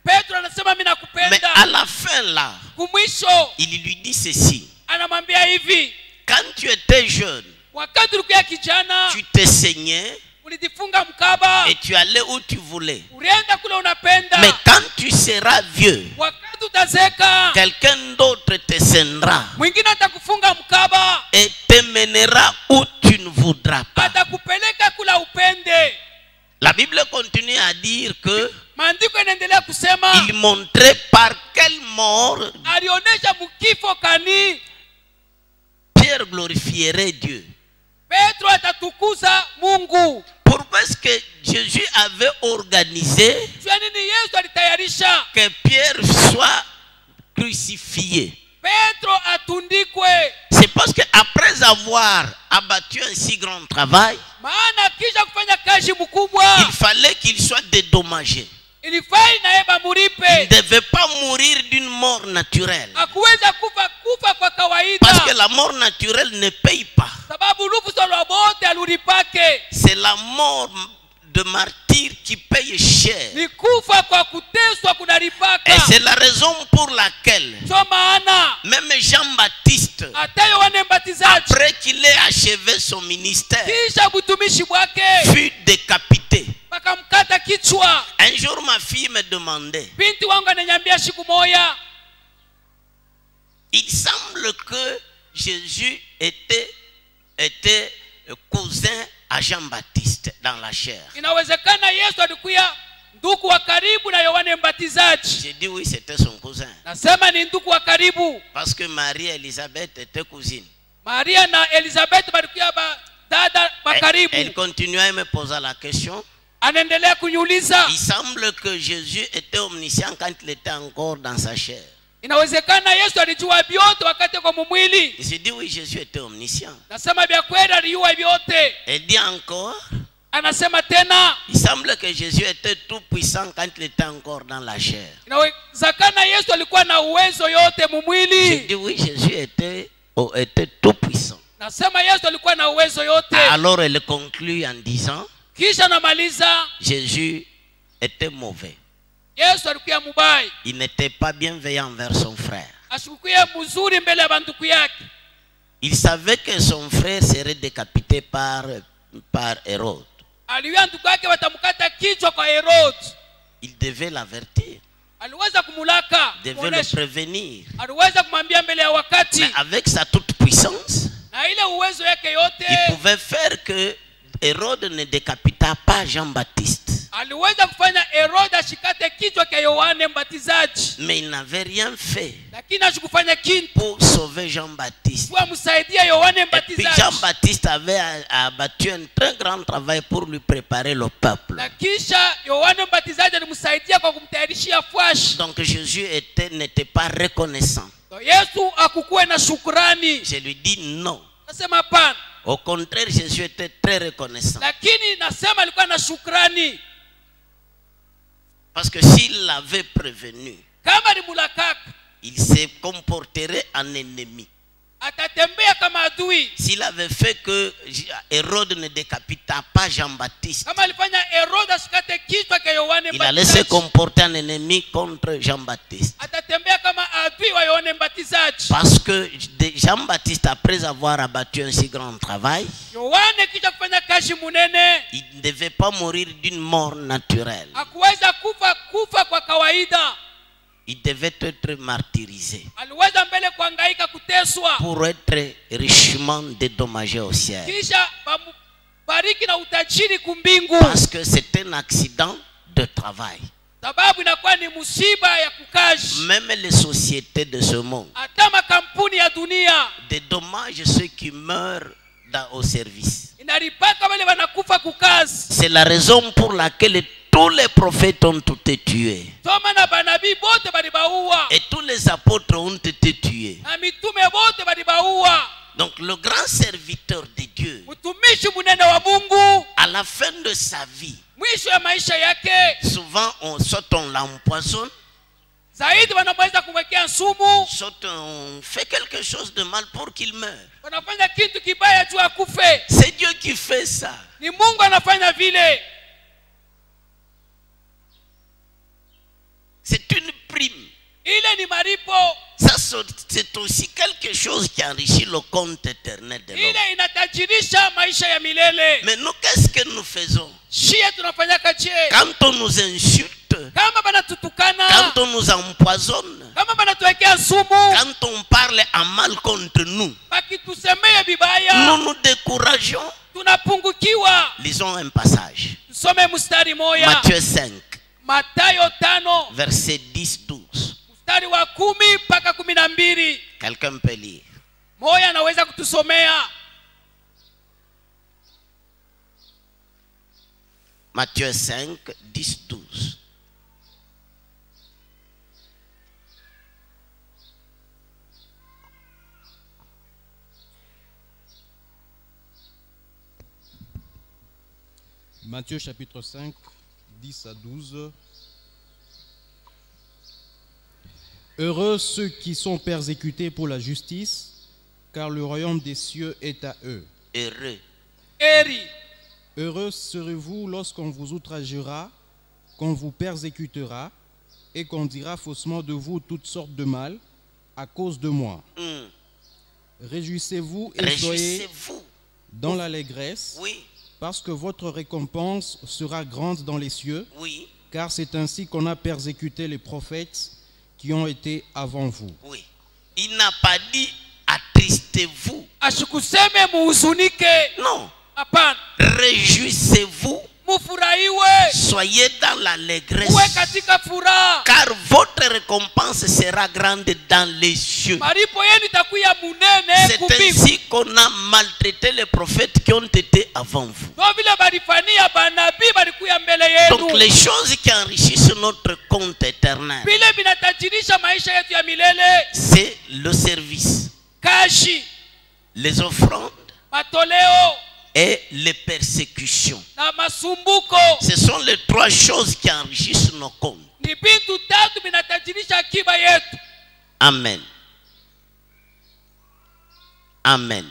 Petro anasema mimi Mais nakupenda. à la fin là, Kumwisho il lui dit ceci. anamwambia hivi, Quand tu étais jeune, wakati ulikuwa kijana tu te saignais ulijifunga mkaba, et tu allais où tu voulais. ulienda kule unapenda. Mais quand tu seras vieux, Wakati utazeka, quelqu'un d'autre te saignera mwingine atakufunga mkaba, et te mènera où tu ne voudras pas. atakupeleka kula upende. La Bible continue à dire que Maandiko yanaendelea kusema il montrait par quelle mort alionyesha mkifo kani Pierre glorifierait Dieu. Petro atatukuza Mungu. Pourquoi est-ce que Jésus avait organisé Kwa nini Yesu alitayarisha que Pierre soit crucifié? Petro atundikwe? C'est parce qu'après avoir abattu un si grand travail, Maana kisha kufanya kazi mkubwa il fallait qu'il soit dédommagé. ilifai naye Il bamuripe. ne devait pas mourir d'une mort naturelle. Akuweza kufa kwa Parce que kawaida, la mort naturelle ne paye pas. sababu lufuso lwa bote alulipake. C'est la mort de martyr qui paye cher. Ni kufa kwa kuteswa kunalipaka. Et c'est la raison pour laquelle Ndio maana même Jean-Baptiste, hata Yohane Mbatizaji après qu'il ait achevé son ministère, kisha butumishi bwake fut décapité. bakamkata kichwa. Un jour, ma fille me demandait, Binti wangu ananiambia siku moja, il semble que Jésus était cousin à Jean-Baptiste dans la chair. inawezekana Yesu alikuwa ndugu wa karibu na Yohane Mbatizaji. J'ai dit oui, c'était son cousin. Nasema ni ndugu wa karibu. Parce que Marie et Elisabeth étaient cousines. Maria na Elizabeth balikuwa dada wa karibu. Elle continuait à me poser la question. Anaendelea kuniuliza, Il semble que Jésus était omniscient quand il était encore dans sa chair. inawezekana Yesu alijua vyote wakati kwa mwili? J'ai dit oui, Jésus était omniscient. Nasema vya kweli alijua vyote. Elle dit encore, Anasema tena, il semble que Jésus était tout puissant quand il était encore dans la chair. inawezekana Yesu alikuwa na uwezo yote J'ai mwili. dit oui, Jésus était tout puissant. Nasema Yesu alikuwa na uwezo yote. Alors elle conclut en disant, Kisha namaliza, Jésus était mauvais. Yesu alikuwa mubaya, Il n'était pas bienveillant envers son frère. asikukuye mzuri mbele ya banduku yake. Il savait que son frère serait décapité par Hérode. Aliwa ndugu yake watamkata kichwa kwa Herod. Il devait l'avertir, Aliweza kumulaka, devait le prévenir. aliweza kumwambia mbele ya wakati. Mais avec sa toute puissance, Na ile uwezo yake yote il pouvait faire que Hérode ne décapita pas Jean-Baptiste. aliweza kufanya Herod ashikate kichwa cha Yohane Mbatizaji, Mais il n'avait rien fait lakini ashikufanya kitu pour sauver Jean-Baptiste. kwa msaidia Yohane Et puis Mbatizaji. Jean-Baptiste avait abattu un très grand travail pour lui préparer le peuple. Na kisha Yohane Mbatizaji alimsaidia kwa kumtayarishia fwashi. Donc Jésus n'était pas reconnaissant. Yesu akukuwe na shukrani. Je lui dis non. Nasema hapana. Au contraire, Jésus était très reconnaissant. Lakini nasema alikuwa na shukrani. Parce que s'il l'avait prévenu, Kama ni mulakaka, il se comporterait en ennemi. atatembea kama adui. S'il avait fait que Hérode ne décapita pas Jean-Baptiste, Kama alifanya Herode asikate kichwa cha Yohane il allait se Mbatizaji, comporter en ennemi contre Jean-Baptiste. atatembea kama adui wa Yohane Mbatizaji. Parce que Jean-Baptiste, après avoir abattu un si grand travail, Yohane kisha kufanya kazi munene, il ne devait pas mourir d'une mort naturelle. hakuweza kufa kwa kawaida. Il devait être martyrisé Aliweza mbele kuhangaika, kuteswa, pour être richement dédommagé au ciel. kisha bariki na utajiri kumbingu. Parce que c'est un accident de travail. Sababu inakuwa ni musiba ya kukazi. Même les sociétés de ce monde Hata makampuni ya dunia dédommagent ceux qui meurent au service. inaripaka wale wanakufa kukazi. C'est la raison pour laquelle tous les prophètes ont été tués. Soma na banabii bote balibaua, Et tous les apôtres ont été tués. na mitume bote balibaua. Donc le grand serviteur de Dieu, Mtumishi munene wa Mungu à la fin de sa vie, mwisho ya maisha yake, souvent soit on l'empoisonne, zaidi wanaweza kumwekea sumu, soit on fait quelque chose de mal pour qu'il meure. wanafanya kitu kibaya juu akufe. C'est Dieu qui fait ça. Ni Mungu anafanya vile. C'est une prime. Ile ni maripo. Ça, c'est aussi quelque chose qui enrichit le compte éternel de l'homme. Ile inatajirisha maisha ya milele. Mais nous, qu'est-ce que nous faisons? Shie tunafanya kaje? Quand on nous insulte, Kama banatutukana, quand on nous empoisonne, kama banatuwekea sumu, quand on parle à mal contre nous, bakitusemea bibaya, nous nous décourageons. tunapungukiwa. Lisons un passage. Tusome mstari moya. Matthieu 5, Mathayo 5 verset 10-12. mstari wa 10 mpaka 12. Quelqu'un peut lire. Moya anaweza kutusomea. Matthieu 5, 10-12. Matthieu chapitre 5, 10 à 12. Heureux ceux qui sont persécutés pour la justice, car le royaume des cieux est à eux. Heureux. Eri. Heureux serez-vous lorsqu'on vous outragera, qu'on vous persécutera, et qu'on dira faussement de vous toutes sortes de mal à cause de moi. Réjouissez-vous et soyez Réjouissez-vous. dans l'allégresse, Oui, parce que votre récompense sera grande dans les cieux, oui, car c'est ainsi qu'on a persécuté les prophètes qui ont été avant vous. oui. Il n'a pas dit attristez-vous. Asikuseme muhuzunike. Non. Hapana. Réjouissez-vous. Mufurahiwe. Soyez dans l'allégresse. Uwe katika furaha. Car votre récompense sera grande dans les cieux. Maripo yenu itakuwa munene C'est kumbingu. ainsi qu'on a maltraité les prophètes qui ont été avant vous. Kwa vile balifanyia banabii balikuya mbele Donc yenu. les choses qui enrichissent notre compte éternel, Vile vinatajirisha maisha yetu ya milele. c'est le service, Kashi, les offrandes matoleo et les persécutions. na masumbuko. Ce sont les trois choses qui enrichissent nos comptes. Ni vitu tatu vinatajirisha akiba yetu. Amen. Amen.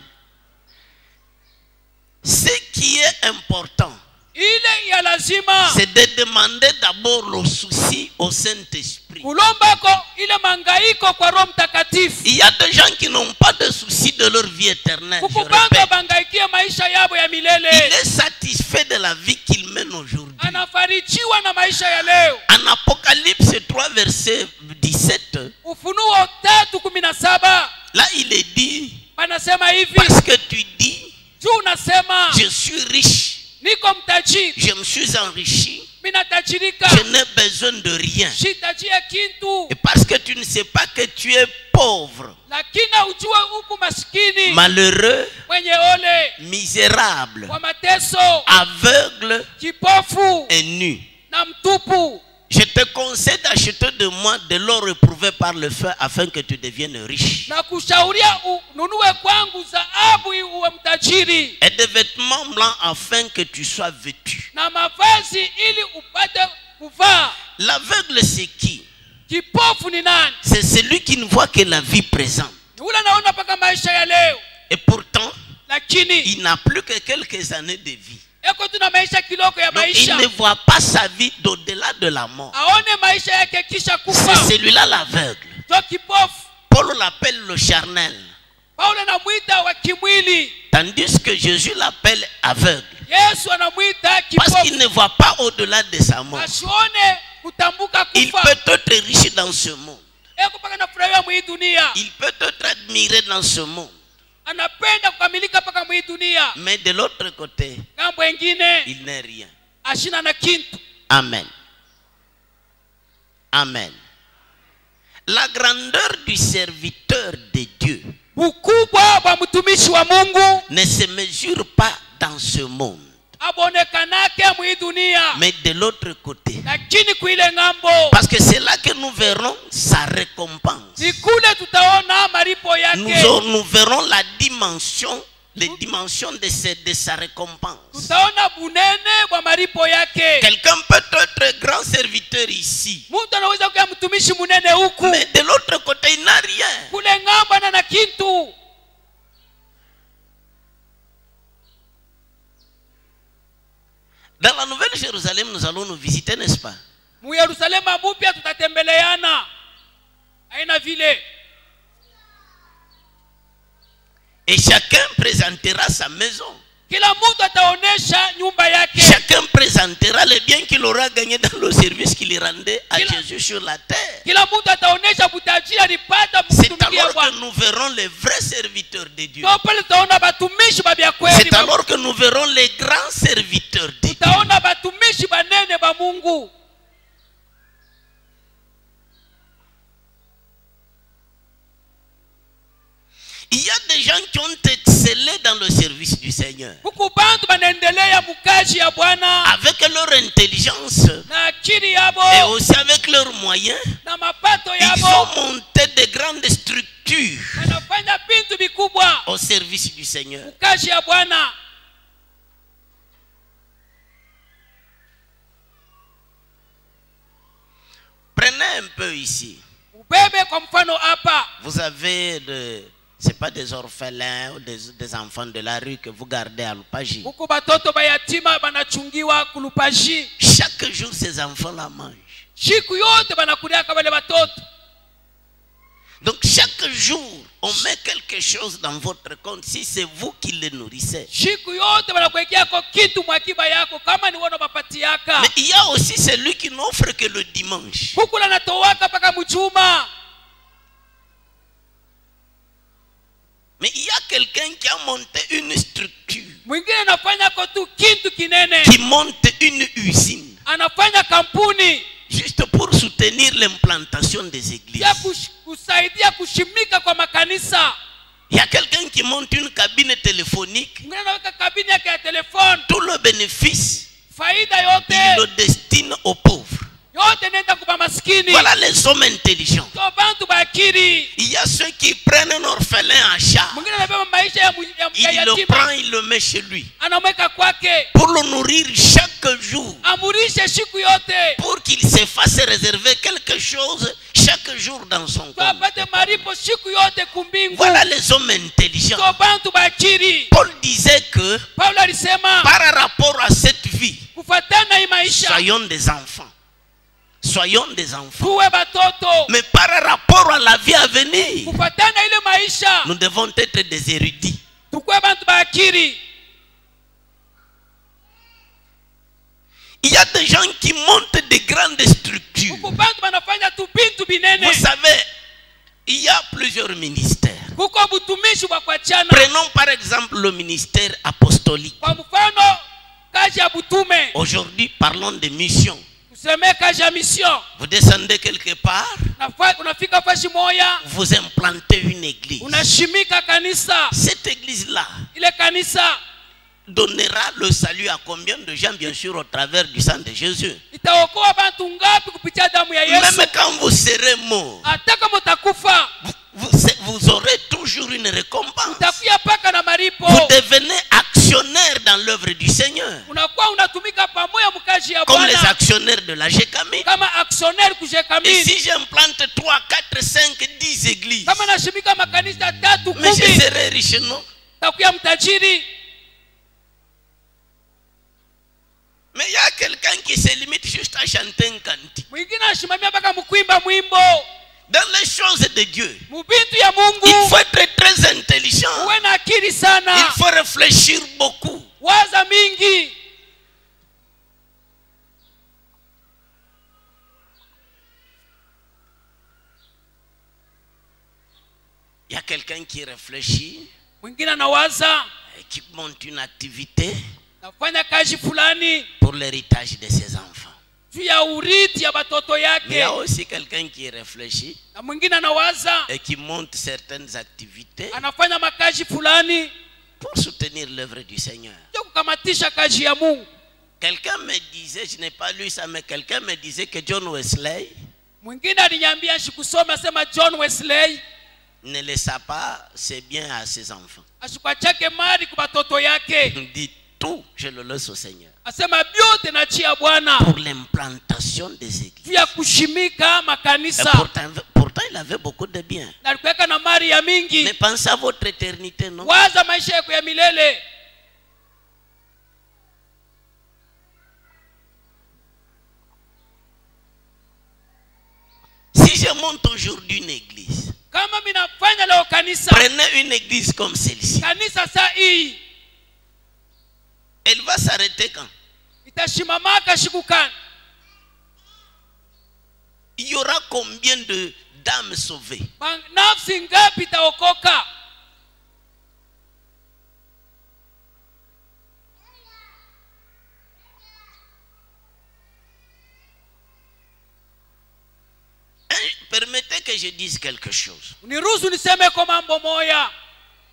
Ce qui est important, Ile ya lazima c'est de demander d'abord le souci au Saint-Esprit. kulombako ile mangaiko kwa Roho Mtakatifu. Il y a des gens qui n'ont pas de souci de leur vie éternelle. Je Kukubanga répète. bangaikie maisha yabo ya Il milele. est satisfait de la vie qu'il mène aujourd'hui. Anafarijiwa na maisha ya leo. En Apocalypse 3, verset 17, Ufunuo 3:17 là il est dit, panasema hivi, parce que tu dis, juu unasema je suis riche, niko mtajiri, je me suis enrichi, minatajirika, je n'ai besoin de rien. shitajia kintu, Et parce que tu ne sais pas que tu es pauvre, lakini ujue huku maskini, malheureux, mwenye ole, misérable, kwa mateso, aveugle kipofu et nu. na mtupu. Je te conseille d'acheter de moi de l'or éprouvé par le feu afin que tu deviennes riche. Na kushauria ununue kwangu dhahabu uwe mtajiri, Et des vêtements blancs afin que tu sois vêtu. na mavazi ili upate kuvaa. L'aveugle c'est qui? Kipofu ni nani? C'est celui qui ne voit que la vie présente. Ule anaona paka maisha ya leo. Et pourtant, Lakini il n'a plus que quelques années de vie. eko tuna maisha kiloko ya Donc, il maisha. ne voit pas sa vie d'au-delà de la mort. Aone maisha yake kisha kufa. C'est celui-là l'aveugle. To kipofu. Paul l'appelle le charnel. Paulo anamuita wa kimwili. Tandis que Jésus l'appelle aveugle. Yesu anamuita Parce qu'il kipofu. ne voit pas au-delà de sa mort. Asione kutambuka Il kufa. peut être riche dans ce monde. Eko paka na furahia mwi dunia. Il peut être admiré dans ce monde. Anapenda kukamilika paka mwi dunia. Mais de l'autre côté, Ngambo wengine il n'est rien. ashina na kintu. Amen. Amen. La grandeur du serviteur de Dieu Ukubwa wa mtumishi wa Mungu ne se mesure pas dans ce monde. abonekanake mwi dunia. Mais de l'autre côté. Lakini kuile ngambo. Parce que c'est là que nous verrons sa récompense. Ni kule tutaona malipo yake. Nous verrons la dimension, les dimensions de sa récompense. Tutaona bunene wa malipo yake. Quelqu'un peut être grand serviteur ici. Mtu anaweza kuwa mtumishi munene huku. Mais de l'autre côté, il n'a rien. Kule ngambo ana na kintu. Dans la Nouvelle Jérusalem, nous allons nous visiter, n'est-ce pas? Mu Yerusalema mupya tutatembeleana. Haina vile. Et chacun présentera sa maison. Kila mtu ataonesha nyumba yake. Chacun présentera les biens qu'il aura gagnés dans le service qu'il rendait à Jésus sur la terre. Kila mtu ataonesha butajiri alipata C'est mtumikia alors que Bwana. nous verrons les vrais serviteurs de Dieu. Ndio pale tutaona batumishi ba bya kweli. C'est alors que nous verrons les grands serviteurs de Dieu. Tutaona batumishi banene ba Mungu. Il y a des gens qui ont excellé dans le service du Seigneur. Huku bantu banaendelea mukazi ya Bwana Avec leur intelligence na akili yabo et aussi avec leurs moyens, na mapato ils yabo. ont monté de grandes structures Wanafanya bintu vikubwa au service du Seigneur. mukazi ya Bwana. Prenez un peu ici. Ubebe kwa mfano hapa. Vous avez c'est pas des orphelins ou des enfants de la rue que vous gardez à Lupaji. Huku batoto bayatima banachungiwa kulupaji. Chaque jour, ces enfants-là mangent. Siku yote banakulia kabale batoto. Donc chaque jour, on met quelque chose dans votre compte si c'est vous qui les nourrissez. Siku yote banakuwekea kwa kitu mwakiba yako kama ni wono bapatiaka. Mais il y a aussi celui qui n'offre que le dimanche. Huku lanatowaka paka mchuma. Mais il y a quelqu'un qui a monté une structure, Mwingine anafanya kwa tu kitu kinene. qui monte une usine, Anafanya kampuni juste pour soutenir l'implantation des églises. ya kusaidia kushimika kwa makanisa. Il y a quelqu'un qui monte une cabine téléphonique, Mwingine anaweka kabini yake ya telefoni. tout le bénéfice, Faida il yote le destine aux pauvres. yote nenda kwa maskini. Voilà les hommes intelligents. Kwa bantu bakiri. Il y a ceux qui prennent un orphelin à charge. Mwingine anabeba maisha ya Il le prend, yatima. il le met chez lui. Anamweka kwake. Pour le nourrir chaque jour. Amurishe siku yote. Pour qu'il se fasse réserver quelque chose chaque jour dans son Kwa compte. apate maripo siku yote kumbingu. Voilà les hommes intelligents. Kwa bantu bakiri. Paul disait que Paulo alisema par rapport à cette vie, kufatana hii maisha soyons des enfants. Soyons des enfants. tuwe batoto. Mais par rapport à la vie à venir, Kufatana ile maisha nous devons être des érudits. tukwe bantu bakiri. Il y a des gens qui montent des grandes structures. Kuko bantu banafanya tu bintu binene. Vous savez, il y a plusieurs ministères. Kuko butumishi bwa kuachana. Prenons par exemple le ministère apostolique. Kwa mfano kazi ya butume. Aujourd'hui, parlons de mission. Tuseme kazi ya mission. Vous descendez quelque part, Unafika fashi moya. vous implantez une église. Unashimika kanisa. Cette église-là Ile kanisa donnera le salut à combien de gens, bien sûr, au travers du sang de Jésus. itaokoa bantu ngapi kupitia damu ya Yesu. Même quand vous serez mort, Hata kama utakufa vous aurez toujours une récompense. utakuya paka na maripo. Vous devenez actionnaire dans l'œuvre du Seigneur. Unakuwa unatumika pamoja mkazi kazi ya comme les Bwana actionnaires de la GECAMI. kama actionnaire Et kujekamini. si j'implante 3, 4, 5, 10 églises, Kama nashimika makanisa 3 mais je 10 serai riche, non? takuya mtajiri. Mais il y a quelqu'un qui se limite juste à chanter un cantique. Mwingine ashimamia mpaka mkuimba mwimbo. Dans les choses de Dieu, Mubintu ya il Mungu faut être très intelligent. uwe na akili sana. Il faut réfléchir beaucoup. Waza mingi. Il y a quelqu'un qui réfléchit, Mwingine anawaza qui monte une activité nafanya kazi fulani pour l'héritage de ses enfants. juu ya urithi ya batoto Mais il y yake. a aussi quelqu'un qui réfléchit Na mwingine anawaza et qui monte certaines activités anafanya makazi fulani pour soutenir l'œuvre du Seigneur. ya kukamatisha kazi ya Mungu. Quelqu'un me disait, je n'ai pas lu ça, mais quelqu'un me disait que John Wesley Mwingine aliniambia shikusoma sema John Wesley ne laissa pas ses biens à ses enfants. ashuka chake mali kwa batoto yake. Il dit tout, je le laisse au Seigneur. Asema vyote nachia Bwana Pour l'implantation des juu églises. ya kushimika Et makanisa. pourtant, il avait beaucoup de biens. Na alikuweka na mali ya mingi. Mais pensez à votre éternité, non? Waza maisha yako ya milele. Si je monte aujourd'hui une église, Kama minafanya leo kanisa, prenez une église comme celle-ci. kanisa saa hii Elle va s'arrêter quand? itashimamaka shikukani. Il y aura combien de d'âmes sauvées? Nafsi ngapi itaokoka? Permettez que je dise quelque chose. Uniruhusu niseme kwa mambo moya.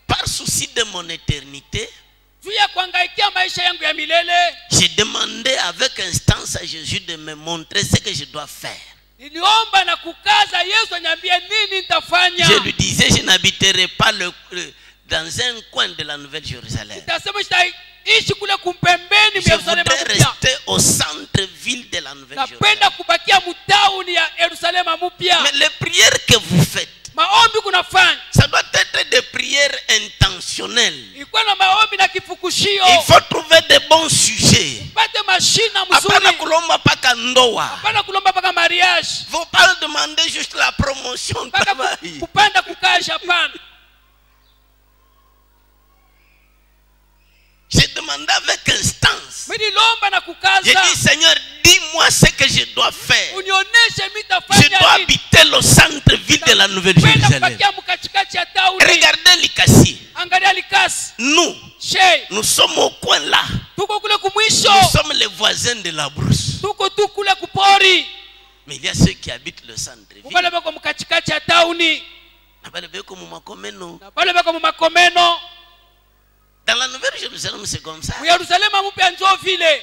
Par souci de mon éternité, Juu ya kuangaikia maisha yangu ya milele, j'ai demandé avec instance à Jésus de me montrer ce que je dois faire. niliomba na kukaza Yesu anyambie nini nitafanya. Je lui disais, je n'habiterai pas dans un coin de la Nouvelle Jérusalem. Nitasema sitaishi kule kumpembeni Je mwa Yerusalemu voudrais mpya. rester au centre-ville de la Nouvelle Napenda Jérusalem. kubakia mtauni ya Yerusalemu mpya. Mais les prières que vous faites, Maombi kunafanya. ça doit être des prières intentionnelles. Ilikuwa na maombi na kifukushio. Il faut trouver de bons sujets. Pate mashina Hapana mzuri. kulomba paka ndoa. Hapana kulomba paka mariage. Faut pas demander juste la promotion de Paka travail. kupanda kukaja hapana. J'ai demandé avec instance. Mimi nilomba na J'ai kukaza. dit, Seigneur, dis-moi ce que je dois faire. Unioneshe Je mitafanya dois nini. habiter le centre-ville de la Nouvelle Kwenda Jérusalem. kupakia mkatikati ya tauni. Regardez l'Ikassi. Angalia likasi. Nous, She, nous sommes au coin là. tuko kule kumwisho. Nous sommes les voisins de la brousse. Tuko tu kule kupori. Mais il y a ceux qui habitent le centre-ville. Wale bako mkatikati ya tauni. Na bale beko mu makomeno. Na wale bako mumakomeno. Dans la Nouvelle Jérusalem, c'est comme ça. Mu Yerusalemu mpya njo vile.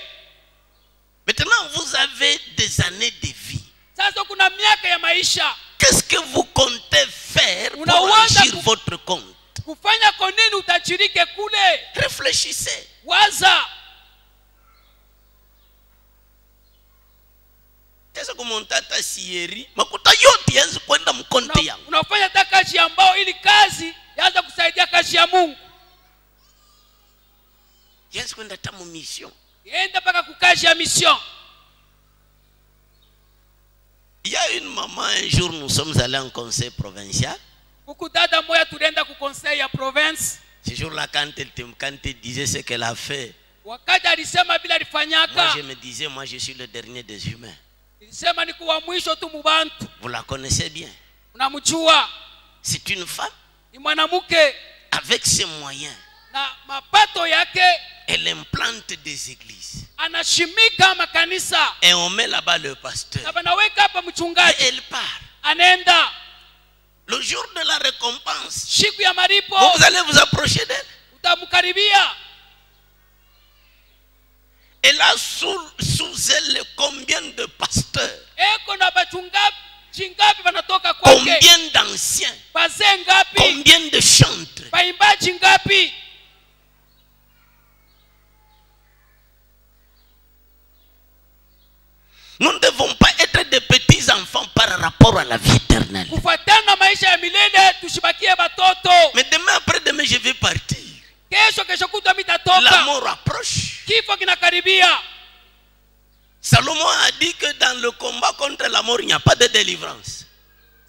Maintenant, vous avez des années de vie. Sasa kuna miaka ya maisha. Qu'est-ce que vous comptez faire pour Unawaza enrichir votre compte? Kufanya kwa nini utajirike kule? Réfléchissez. Waza. Kesa kumontata sieri. Makuta yote yanzu kwenda mkonte yangu. Unafanya hata kazi ambao ili kazi yaanza kusaidia kazi ya Mungu. Yanzu kwenda tamu mission. Enda paka kukazi ya mission. Il y a une maman, un jour, nous sommes allés en conseil provincial. Huku dada moya tulienda ku conseil ya province. Ce jour-là, quand elle disait ce qu'elle a fait, Wakati alisema bila moi alifanyaka. je me disais, moi je suis le dernier des humains. Nilisema ni kuwa mwisho tu mubantu. Vous la connaissez bien. Unamjua. C'est une femme Ni mwanamke avec ses moyens. na mapato yake Elle implante des églises. anashimika makanisa. Et on met là-bas le pasteur. Na banaweka hapa Et mchungaji. elle part. Anenda. Le jour de la récompense, Siku ya maripo vous allez vous approcher d'elle. utamkaribia. Elle a sous elle combien de pasteurs, Eko na bachungaji ngapi wanatoka kwake? combien d'anciens, Bazee ngapi? combien de chantres. Baimbaji ngapi? Nous ne devons pas être des petits enfants par rapport à la vie éternelle. kufuatana na maisha ya milele tushibakie batoto. Mais demain après demain je vais partir. Kesho kutwa La mitatoka, mort approche. kifo kinakaribia. Salomon a dit que dans le combat contre la mort il n'y a pas de délivrance.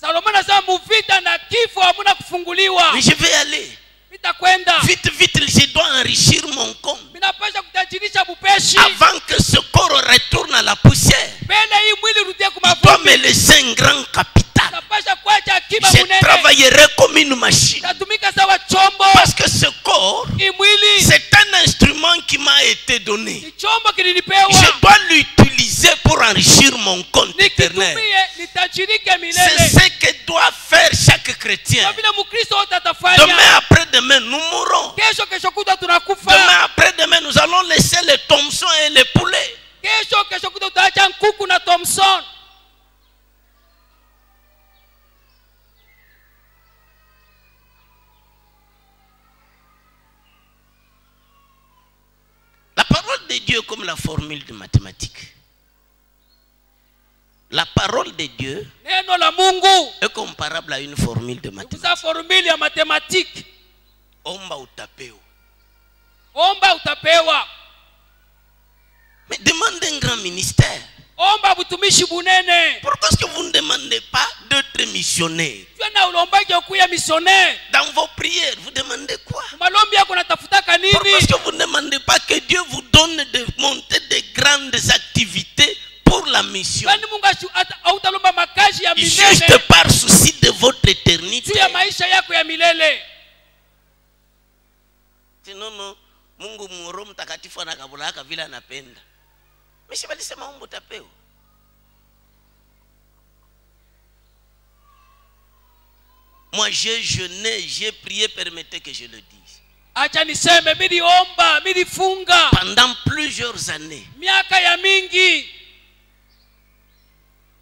Salomo anasema muvita na kifo hamuna kufunguliwa. Mais je vais aller. Nitakwenda. Vite, vite, je dois enrichir mon compte. Minapasha kutajirisha bupeshi. Avant que ce corps retourne à la poussière, Mbele hii mwili rudie il doit me kumavumbi. laisser un grand capital. Napasha kuacha akiba Je munene. travaillerai comme une machine. Tatumika sawa chombo. Parce que ce corps, Hii mwili c'est un instrument qui m'a été donné. ni chombo kilinipewa. Je dois l'utiliser pour enrichir mon compte éternel. Nikitumie nitajirike C'est milele. ce que doit faire chaque chrétien. Kwa vile Mkristo wote Demain atafanya. après-demain, nous mourrons. Kesho kutwa tunakufa. Demain après-demain, nous allons laisser les Thompson et les poulets. Kesho kutwa tutaacha nkuku na Thompson. La parole de Dieu est comme la formule de mathématiques. La parole de Dieu Neno la Mungu est comparable à une formule de mathématiques. kuza formuli ya matematiki. Omba utapeo. Omba utapewa. Mais demandez un grand ministère. Omba butumishi bunene. Pourquoi est-ce que vous ne demandez pas d'être missionnaire? Tuna ulombaje kuya missionnaire. Dans vos prières, vous demandez quoi? Malombi yako natafutaka Pourquoi est-ce nini? que vous ne demandez pas que Dieu vous donne de monter de grandes activités pour la mission? Kwani Mungu hautalomba makazi ya Juste milele par souci de votre éternité. juu ya maisha yako ya milele. Sinono Mungu Roho Mtakatifu anakabulaka vile anapenda. Mimi balisema omba utapeo. Moi j'ai jeûné, j'ai prié, permettez que je le dise. Acha niseme miliomba, milifunga Pendant plusieurs années, miaka ya mingi.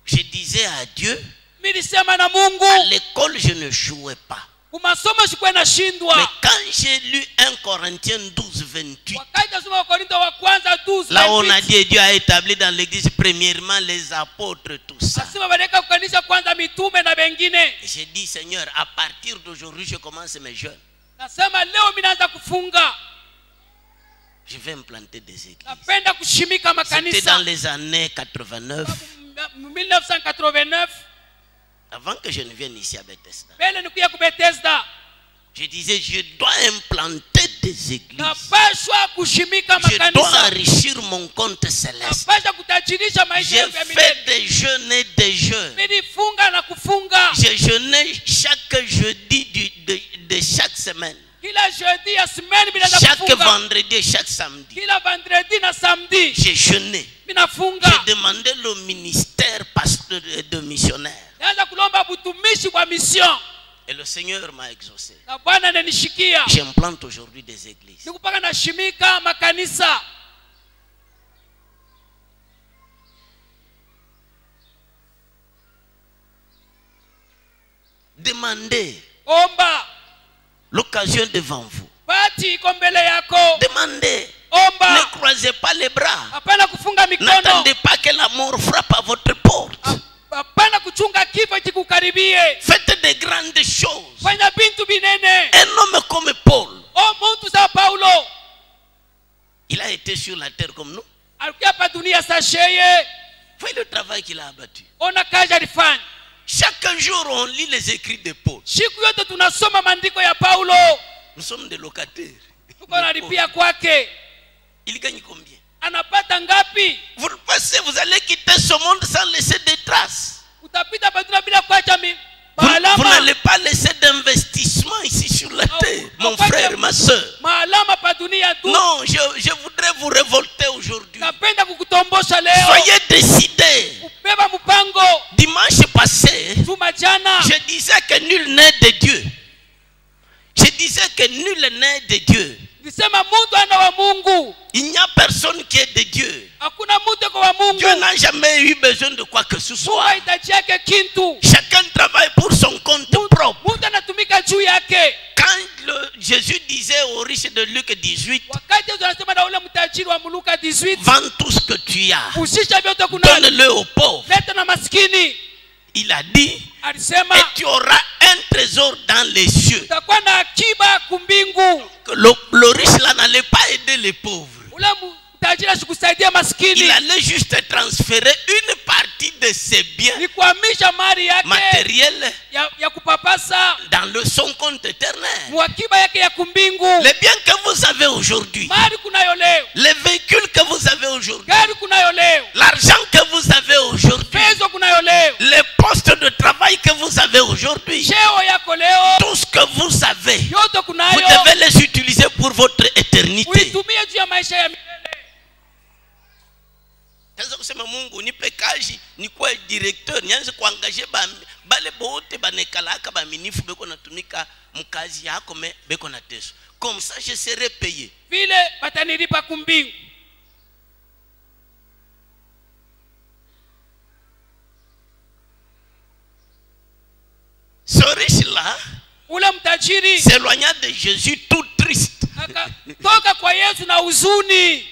je disais à Dieu, Milisema na Mungu, à l'école je ne jouais pas. kumasomo sikuwa Mais nashindwa. quand j'ai lu 1 Corinthiens 12, 28, Wakati nasoma Wakorintho wa kwanza 12, là on a dit Dieu a établi dans l'église premièrement les apôtres, tout ça. asema baleka kukanisa kwanza mitume na bengine. Et j'ai dit Seigneur, à partir d'aujourd'hui je commence mes jeûnes. Nasema leo mimi naanza kufunga. Je vais implanter des églises. Napenda kushimika C'était makanisa. dans les années 89, 1989 avant que je ne vienne ici à Bethesda. mbele nikuya ku Bethesda. Je disais, je dois implanter des églises. Napashwa kushimika Je dois makanisa. enrichir mon compte céleste. Napasha kutajirisha maisha J'ai yangu ya fait milele. des jeûnes et des jeûnes. Nilifunga na kufunga. J'ai jeûné chaque jeudi de chaque semaine. Kila jeudi ya semaine bila Chaque kufunga. vendredi et chaque samedi. Kila vendredi na samedi J'ai jeûné. minafunga. J'ai demandé le ministère pasteur de missionnaire. Naanza kulomba butumishi kwa mission. Et le Seigneur m'a exaucé. Na Bwana ananishikia. J'implante aujourd'hui des églises. Nikupaka na shimika makanisa. Demandez. Omba. L'occasion devant vous. Bati iko mbele yako. Demandez. Omba. Ne croisez pas les bras. Hapana kufunga mikono. N'attendez pas que la mort frappe à votre porte. Hapana kuchunga kifo kikukaribie. Faites de grandes choses. Fanya bintu binene. Un homme comme Paul, O muntu sa Paulo. il a été sur la terre comme nous. Alikuwa hapa dunia sasheye. Voyez le travail qu'il a abattu. Ona kazi alifanya. Chaque jour, on lit les écrits de Paul. Siku yote tunasoma maandiko ya Paulo. Nous sommes des locataires. Tuko nalipia kwake. Il gagne combien? Anapata ngapi? Vous le pensez, vous allez quitter ce monde sans laisser des traces. Utapita badura bila kuacha Vous maalama. n'allez pas laisser d'investissement ici sur la terre, mon frère et ma soeur. Maalama pa dunia tu. Non, je voudrais vous révolter aujourd'hui. Napenda kukutombosha leo. Soyez décidés. Ubeba mpango. Dimanche passé, Juma jana. je disais que nul n'est de Dieu. Je disais que nul n'est de Dieu. Nilisema mtu ana wa Mungu. Il n'y a personne qui est de Dieu. Hakuna mtu kwa Mungu. Dieu n'a jamais eu besoin de quoi que ce soit. Hahitaji yake kitu. Chacun travaille pour son compte propre. Mtu anatumika juu yake. Quand Jésus disait aux riches de Luc 18, Wakati Yesu anasema na ule mtajiri wa Luka 18, vends tout ce que tu as, usisha vyote kunavyo, donne-le aux pauvres. leta na maskini. Il a dit, Alisema et tu auras un trésor dans les cieux. utakuwa na akiba kumbingu. Le riche là n'allait pas aider les pauvres. Ule mtajiri asikusaidia maskini. Il allait juste transférer une partie de ses biens Ni kuhamisha mali yake matériels ya kupapasa dans son compte éternel. muakiba yake ya kumbingu. Les biens que vous avez aujourd'hui, Mali kunayo leo, les véhicules que vous avez aujourd'hui, gari kunayo leo, l'argent que vous avez aujourd'hui, peso kunayo leo, les postes de travail que vous avez aujourd'hui, cheo yako leo, tout ce que vous avez, yote vous kunayo. devez les utiliser pour votre éternité. Uitumie juu ya maisha ya milele. Naweza kusema Mungu nipe kazi nikuwe directeur, nianze kuangaje bale bote banekalaka baminifu beko natumika mkazi yako me beko na teso. Comme ça je serai payé. Vile batanilipa kumbingu. Ce riche là, Ule mtajiri s'éloigna de Jésus tout triste. akatoka kwa Yesu na huzuni.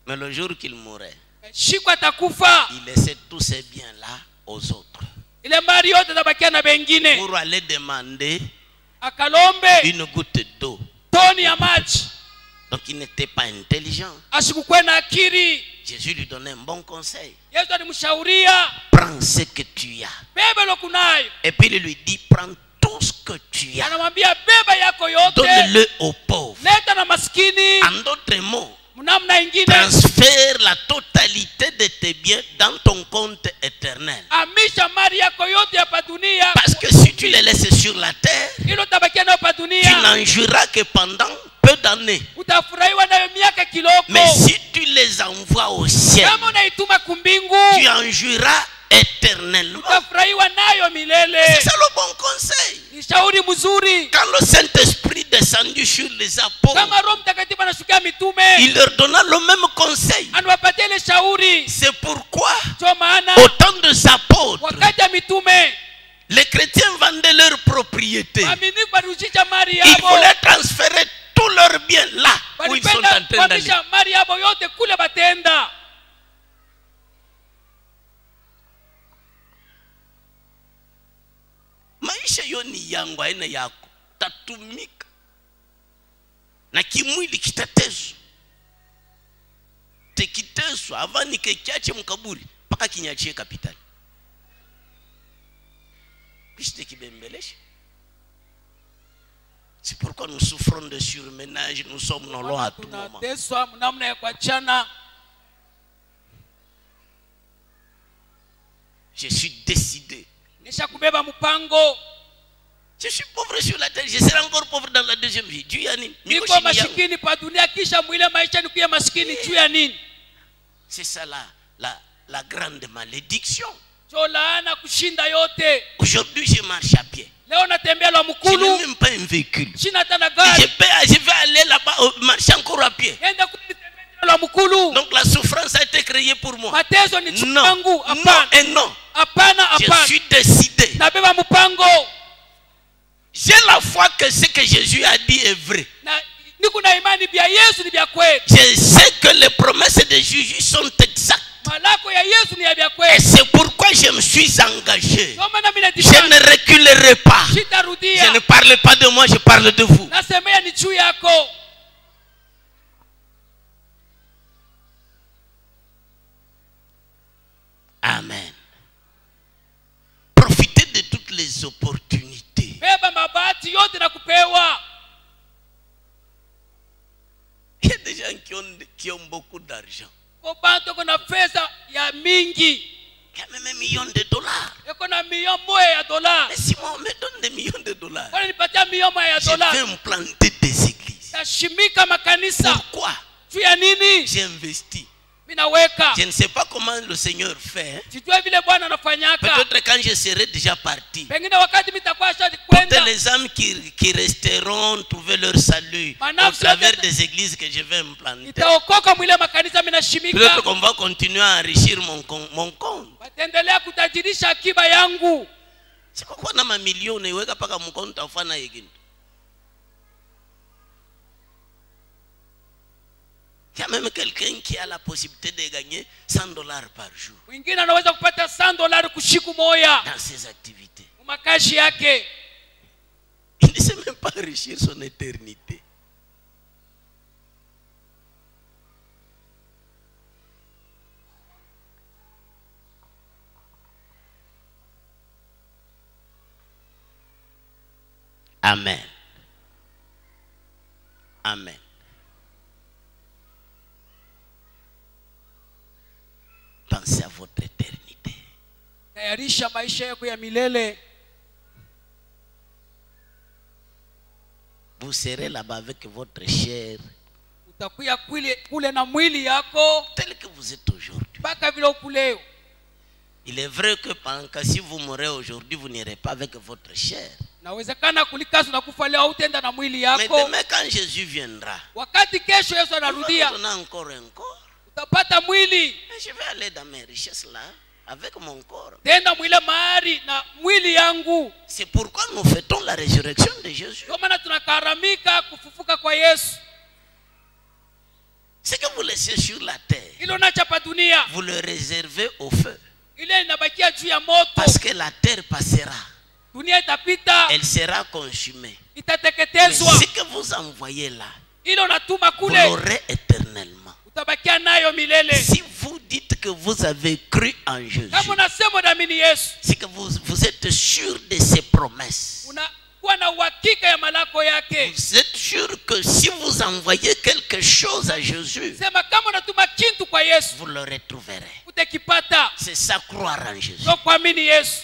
Mais le jour qu'il mourait, Shiko atakufa. il laissait tous ces biens là aux autres Ile mali yote tabakia na bengine. pour aller demander Akalombe une goutte d'eau. toni ya maji. Donc il n'était pas intelligent. Asikukwe na akili. Jésus lui donnait un bon conseil. Yesu alimshauria, Prends ce que tu as. bebe lokunayo. Et puis il lui dit, prends tout ce que tu as. Anamwambia beba yako yote, Donne-le aux pauvres. leta na maskini. En d'autres mots, Mnamna ingine transfère la totalité de tes biens dans ton compte éternel. amisha mali yako yote hapa dunia. Parce que si tu les laisses sur la terre, Ilo tabakia nayo hapa tu dunia. n'en jouiras que pendant peu d'années. Utafurahiwa nayo miaka kiloko. Mais si tu les envoies au ciel, Kama unaituma kumbingu, tu en jouiras éternellement. utafurahiwa nayo milele. C'est ça le bon conseil. Ni shauri mzuri. Quand le Saint-Esprit descendu sur les apôtres, Kama Roho Mtakatifu anashukia mitume, il leur donna le même conseil. anawapatia ile shauri. C'est pourquoi, Ndio maana au temps des apôtres, wakati ya mitume les chrétiens vendaient leurs propriétés. waaminifu walirudisha mali Ils yao. voulaient transférer tous leurs biens là où ils sont en Walipenda train d'aller. kuhamisha mali yao yote kule batenda. Maisha yo ni yangu, aina yako. Tatumika. Na kimwili kitateswa. Tekiteswa avant nikekiache mkaburi mpaka kinyachie kapitali. Kishite kibembelesha. C'est pourquoi nous souffrons de surménage, nous sommes non loin à tout moment. Tunateswa namna ya kuachana. Je suis décidé. Nisha kubeba mpango. Je suis pauvre sur la terre, je serai encore pauvre dans la deuxième vie. Dieu yani, Niko masikini pa dunia kisha mwile maisha ni kuya masikini juu ya nini? c'est ça la grande malédiction. Jo laana kushinda yote. Aujourd'hui, je marche à pied. Leo natembea la Je n'ai mkulu. même pas un véhicule. Sina hata na gari. Je vais aller là-bas, marcher encore à pied. Enda kutembea la mkulu. Donc la souffrance a été créée pour moi. Mateso ni Non, changu. non Hapana. et non. Hapana, Je hapana. suis décidé. Nabeba mpango. J'ai la foi que ce que Jésus a dit est vrai. Na niko na imani bia Yesu ni bia kweli. Je sais que les promesses de Jésus sont exactes. Malako ya Yesu ni ya bia Et kweli. c'est pourquoi je me suis engagé. Ndio maana mimi Je najipanga. ne reculerai pas. Je Sitarudia. ne parle pas de moi, je parle de vous. Nasemea ni juu yako. Amen. Profitez de toutes les opportunités. Beba mabati yote na kupewa. Il y a des gens qui ont beaucoup d'argent. Kwa bantu kuna pesa ya mingi. Il y a même un million de dollars. Yako na milioni moja ya dola. Mais si moi on me donne des millions de dollars, Kwa nipatia milioni moja ya je dola. vais me planter des églises. Tashimika makanisa. Pourquoi? Juu ya nini? J'ai investi. minaweka. Je ne sais pas comment le Seigneur fait. Sijue vile Bwana anafanyaka. Peut-être quand je serai déjà parti. Pengine wakati mitakuwa shadi Toutes kwenda. les âmes qui resteront trouver leur salut au travers des églises que je vais implanter. Itaokoka mwile makanisa minashimika. Peut-être qu'on va continuer à enrichir mon compte. Watendelea kutajirisha akiba yangu. C'est pourquoi na mamilioni unaiweka paka mkono utafanya yegine. Il y a même quelqu'un qui a la possibilité de gagner $100 par jour. Mwingine anaweza kupata $100 kushiku moya dans ses activités. makazi yake. Il ne sait même pas enrichir son éternité. Amen. Amen. Pensez à votre éternité. Tayarisha maisha yako ya milele. Vous serez là-bas avec votre chair Utakuya kule na mwili yako tel que vous êtes aujourd'hui. mpaka vile ukuleo. Il est vrai que si vous mourrez aujourd'hui, vous n'irez pas avec votre chair. Nawezekana kulikasu na kufa leo utenda na mwili Mais yako. demain, quand Jésus viendra, Wakati kesho Yesu il va anarudia, donner encore un corps. utapata mwili. Mais je vais aller dans mes richesses là, avec mon corps. Tenda mwile mahari na mwili yangu. C'est pourquoi nous fêtons la résurrection de Jésus. Kwa maana tunakaramika kufufuka kwa Yesu. Ce que vous laissez sur la terre, Ilo nacha pa dunia, vous le réservez au feu. ile inabakia juu ya moto. Parce que la terre passera. Dunia itapita, Elle sera consumée. Mais itateketezwa. ce que vous envoyez là, Ilo natuma vous kule, l'aurez éternellement. utabakia nayo milele. Si vous dites que vous avez cru en Jésus, Kama unasema unaamini Yesu, c'est que vous êtes sûr de ses promesses. unakuwa na uhakika ya malako yake. Vous êtes sûr que si vous envoyez quelque chose à Jésus, Sema kama unatuma kintu kwa Yesu, vous le retrouverez. utakipata. C'est ça, croire en Jésus. Ndio kuamini Yesu.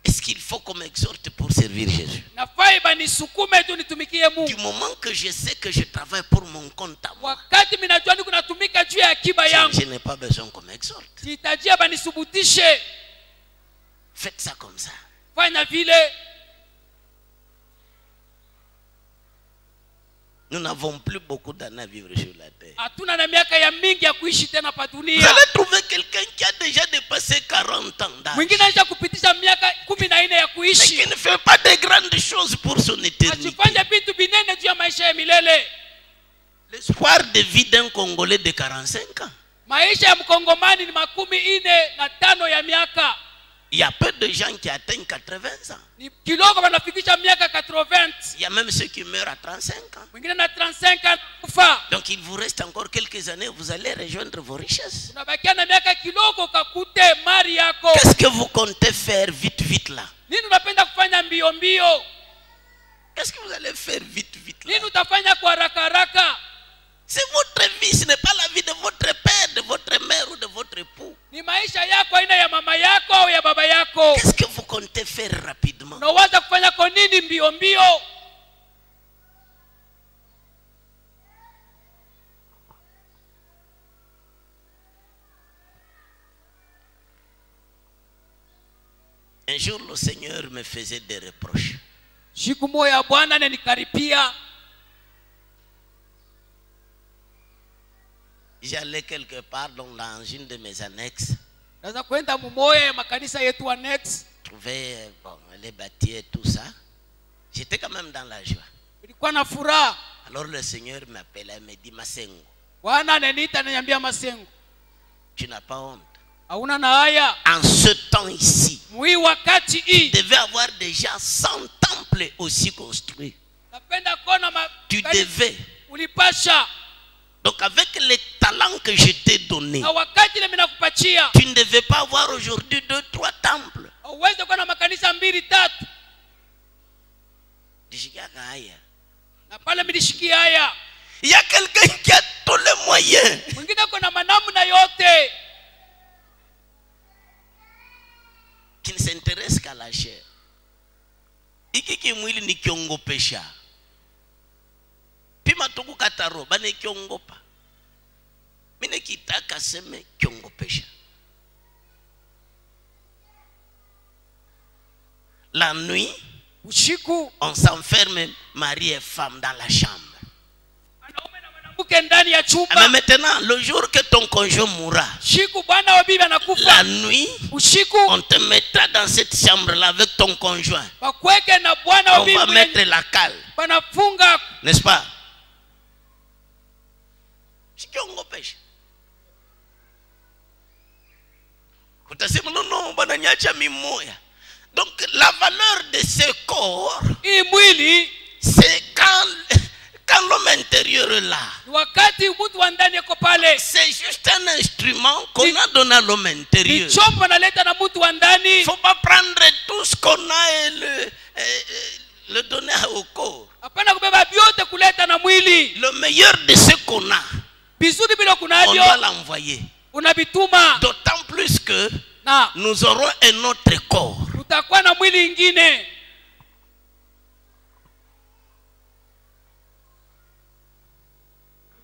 Est-ce qu'il faut qu'on m'exhorte pour servir Jésus? Nafai banisukume tu nitumikie Du Mungu. moment que je sais que je travaille pour mon compte à moi, Wakati minajua niko natumika juu ya akiba yangu, je n'ai pas besoin qu'on m'exhorte. sihitajia banisubutishe. Faites ça comme ça. Fanya vile. Nous n'avons plus beaucoup d'années à vivre sur la terre. Hatuna na miaka ya mingi ya kuishi tena pa Vous dunia. allez trouver quelqu'un qui a déjà dépassé 40 ans d'âge, Mwingine anaisha kupitisha miaka 14 ya mais kuishi. qui ne fait pas de grandes choses pour son éternité. Asifanye vitu binene juu ya maisha ya milele. L'espoir de vie d'un Congolais de 45 ans. Maisha ya mkongomani ni 45 ya miaka. Il y a peu de gens qui atteignent 80 ans. Ni kidogo wanafikisha miaka 80. Il y a même ceux qui meurent à 35 ans. Mwingine na 35 kufa. Donc il vous reste encore quelques années, vous allez rejoindre vos richesses. Unabakia na miaka kidogo kakute mali yako. Qu'est-ce que vous comptez faire vite là? Nini unapenda kufanya mbio mbio? Qu'est-ce que vous allez faire vite là? Nini utafanya kwa haraka haraka? C'est votre vie, ce n'est pas la vie de votre père, de votre mère ou de votre époux. Ni maisha yako aina ya mama yako au ya baba yako. Qu'est-ce que vous comptez faire rapidement? Unawaza kufanya kwa nini mbio mbio? Un jour, le Seigneur me faisait des reproches. Siku moja Bwana ananikaripia. J'allais quelque part dans une de mes annexes, Naweza kwenda mumoya ya makanisa yetu annex. trouver les bâtis et tout ça. J'étais quand même dans la joie. Nilikuwa na furaha. Alors le Seigneur m'appelait, il me dit, Masengo, Bwana ananiita ananiambia Masengo, tu n'as pas honte. hauna na haya. En ce temps ici, Mwi wakati hii tu devais avoir déjà 100 temples aussi construits. napenda kuona Tu devais. ulipasha. Donc avec les talents que je t'ai donnés, Na wakati ile mimi nakupatia, tu ne devais pas avoir aujourd'hui 2, 3 temples. uweze kuwa na makanisa 2, 3. Na pale milishikia haya. Il y a quelqu'un qui a tous les moyens. Mwingine kuna manamna yote. Qui ne s'intéresse qu'à la chair. Iki kimwili ni kiongopesha. matuku kataro bane kiongopa. Mine kitaka seme kiongopesha. La nuit, usiku on s'enferme mari et femme dans la chambre. wanaume na mwanamke ndani ya Mais chumba. maintenant, le jour que ton conjoint mourra, Siku bwana wa bibi anakufa, la nuit, usiku on te mettra dans cette chambre-là avec ton conjoint. bakweke na bwana wa On va bibi mettre la cale, banafunga. n'est-ce pas? Sikiongopesha. Utasema non, bana nyacha mimoya. Donc la valeur de ce corps, Hii mwili c'est quand l'homme intérieur est là. ni wakati mtu wa ndani yako pale, C'est juste un instrument qu'on a donné à l'homme intérieur. ni chombo analeta na mtu wa Il ndani. ne faut pas prendre tout ce qu'on a et le donner au corps. Hapana kubeba vyote kuleta na mwili. Le meilleur de ce qu'on a, Vizuri bila on kunavyo doit l'envoyer. unavituma, D'autant plus que na nous aurons un autre corps. utakuwa na mwili ingine.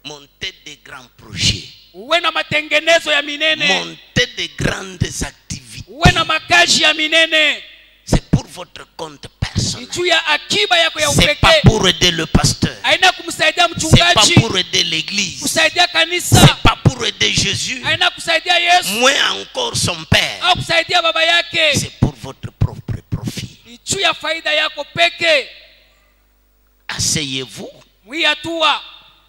Monter des grands projets. Uwe na matengenezo ya minene, Monter des grandes activités. uwe na makazi ya minene. C'est pour votre compte personnel. Ni juu ya akiba yako ya C'est pas upekee, pour aider le pasteur. haina kumsaidia C'est pas mchungaji, pour aider l'église. kusaidia C'est kanisa, pas pour aider Jésus. haina kusaidia Yesu Moins encore son Père. au kusaidia baba yake. C'est pour votre propre profit. Ni juu ya faida yako peke. Asseyez-vous, Mwi hatua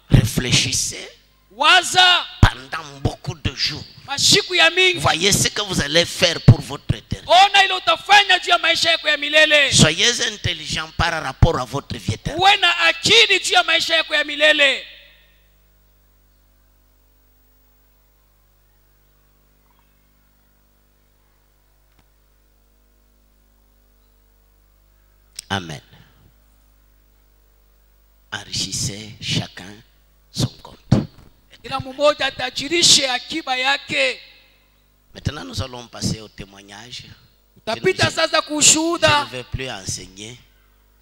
réfléchissez waza pendant beaucoup de jours. mashiku ya mingi, Voyez ce que vous allez faire pour votre éternité. ona ile utafanya juu ya maisha yako ya milele. Soyez intelligents par rapport à votre vie éternelle. Uwe na akili juu ya maisha yako ya milele. Amen. Enrichissez chacun son compte. Kila mmoja atajirishe akiba yake. Maintenant, nous allons passer au témoignage. Utapita sasa Je ne kushuhuda, vais plus enseigner,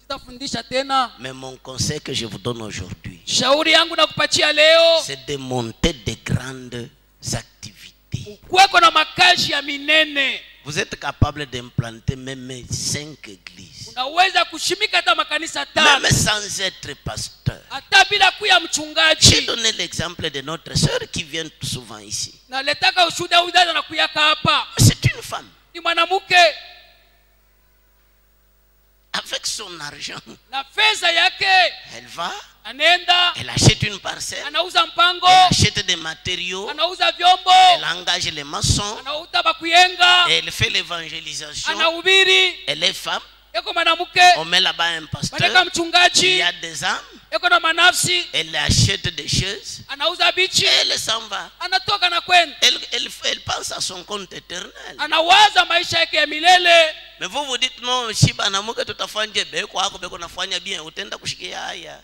sitafundisha tena. mais mon conseil que je vous donne aujourd'hui, Shauri yangu nakupatia leo, c'est de monter de grandes activités. kuweko na makazi ya minene. Vous êtes capable d'implanter même 5 églises, Unaweza kushimika hata makanisa même tano sans être pasteur. hata bila kuya J'ai mchungaji. donné l'exemple de notre sœur qui vient souvent ici. Naletaka ushuhuda huyu dada na kuyaka hapa, C'est une femme. ni mwanamke Avec son argent, na fedha yake, elle va, anaenda elle achète une parcelle, anauza mpango, elle achète des matériaux, anauza vyombo, elle engage les maçons, anauza bakuyenga, elle fait l'évangélisation. anahubiri. Elle est femme, Eko mwanamke on met là-bas un pasteur, badaka il mchungaji, y a des âmes, eko na manafsi, elle achète des choses, anauza bichi, et elle s'en va. anatoka na kwenda, Elle pense à son compte éternel. anawaza maisha yake ya milele. Mais vous vous dites non, si banamuke tutafanya beko hako beko nafanya bien, utenda kushikia haya.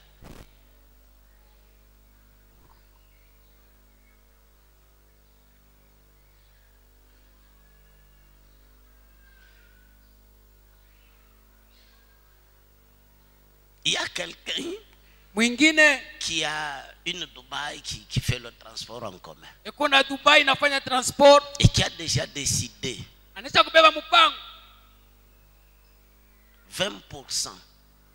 Il y a quelqu'un Mwingine qui a une Dubaï qui fait le transport en commun eko na Dubai inafanya transport, et qui a déjà décidé anaisha kubeba mpango 20%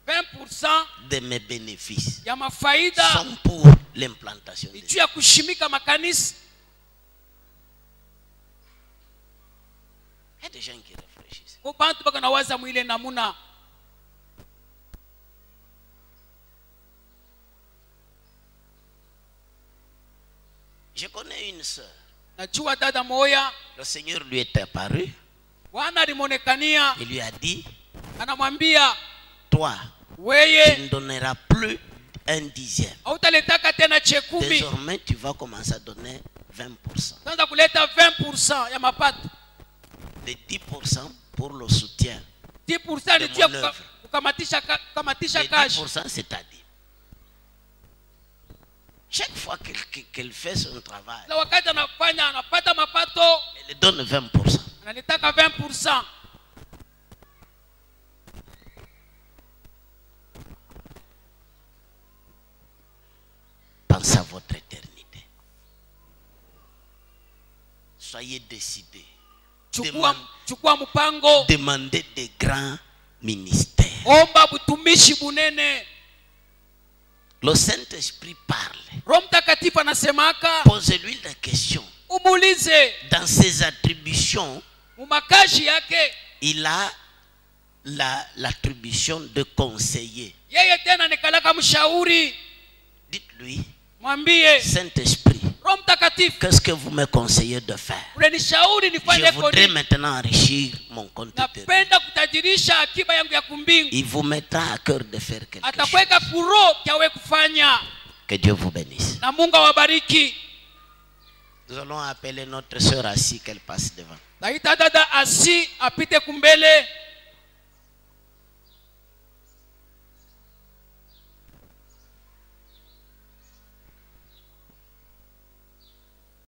20% de mes bénéfices ya mafaida sont pour l'implantation ni des juu ya kushimika makanisa. Il y a des gens qui réfléchissent. Ko bantu baka nawaza mwile namuna. Je connais une sœur. Najua dada moya, Le Seigneur lui est apparu. Bwana alimonekania, Il lui a dit, anamwambia toi, tu weye ne donneras plus un dixième. hautaletaka tena chekumi, Désormais, tu vas commencer à donner 20%. utaanza kuleta 20% ya mapato. Les 10% pour le soutien. 10% ni De juu ya mon œuvre. kukamatisha Les kazi. 10%, c'est-à-dire. Chaque fois qu'elle fait son travail, Na wakati anafanya anapata mapato, elle donne 20%. analitaka 20%. Soyez décidés. chukua mpango. Demandez des grands ministères. Omba butumishi bunene. Le Saint-Esprit parle. Roho Mtakatifu anasemaka. Posez-lui la question. Umulize. Dans ses attributions, mumakazi yake, il a l'attribution de conseiller. Yeye tena nekalaka mshauri. Dites-lui, mwambie, Saint-Esprit, Roho Mtakatifu, qu'est-ce que vous me conseillez de faire? Je voudrais maintenant enrichir mon compte éternel. Napenda kutajirisha akiba yangu ya kumbingu. Il vous mettra à cœur de faire quelque chose. Atakweka furo kiawe kufanya. Que Dieu vous bénisse. Na Mungu awabariki. Nous allons appeler notre sœur Assis qu'elle passe devant. Naita dada Asi apite kumbele.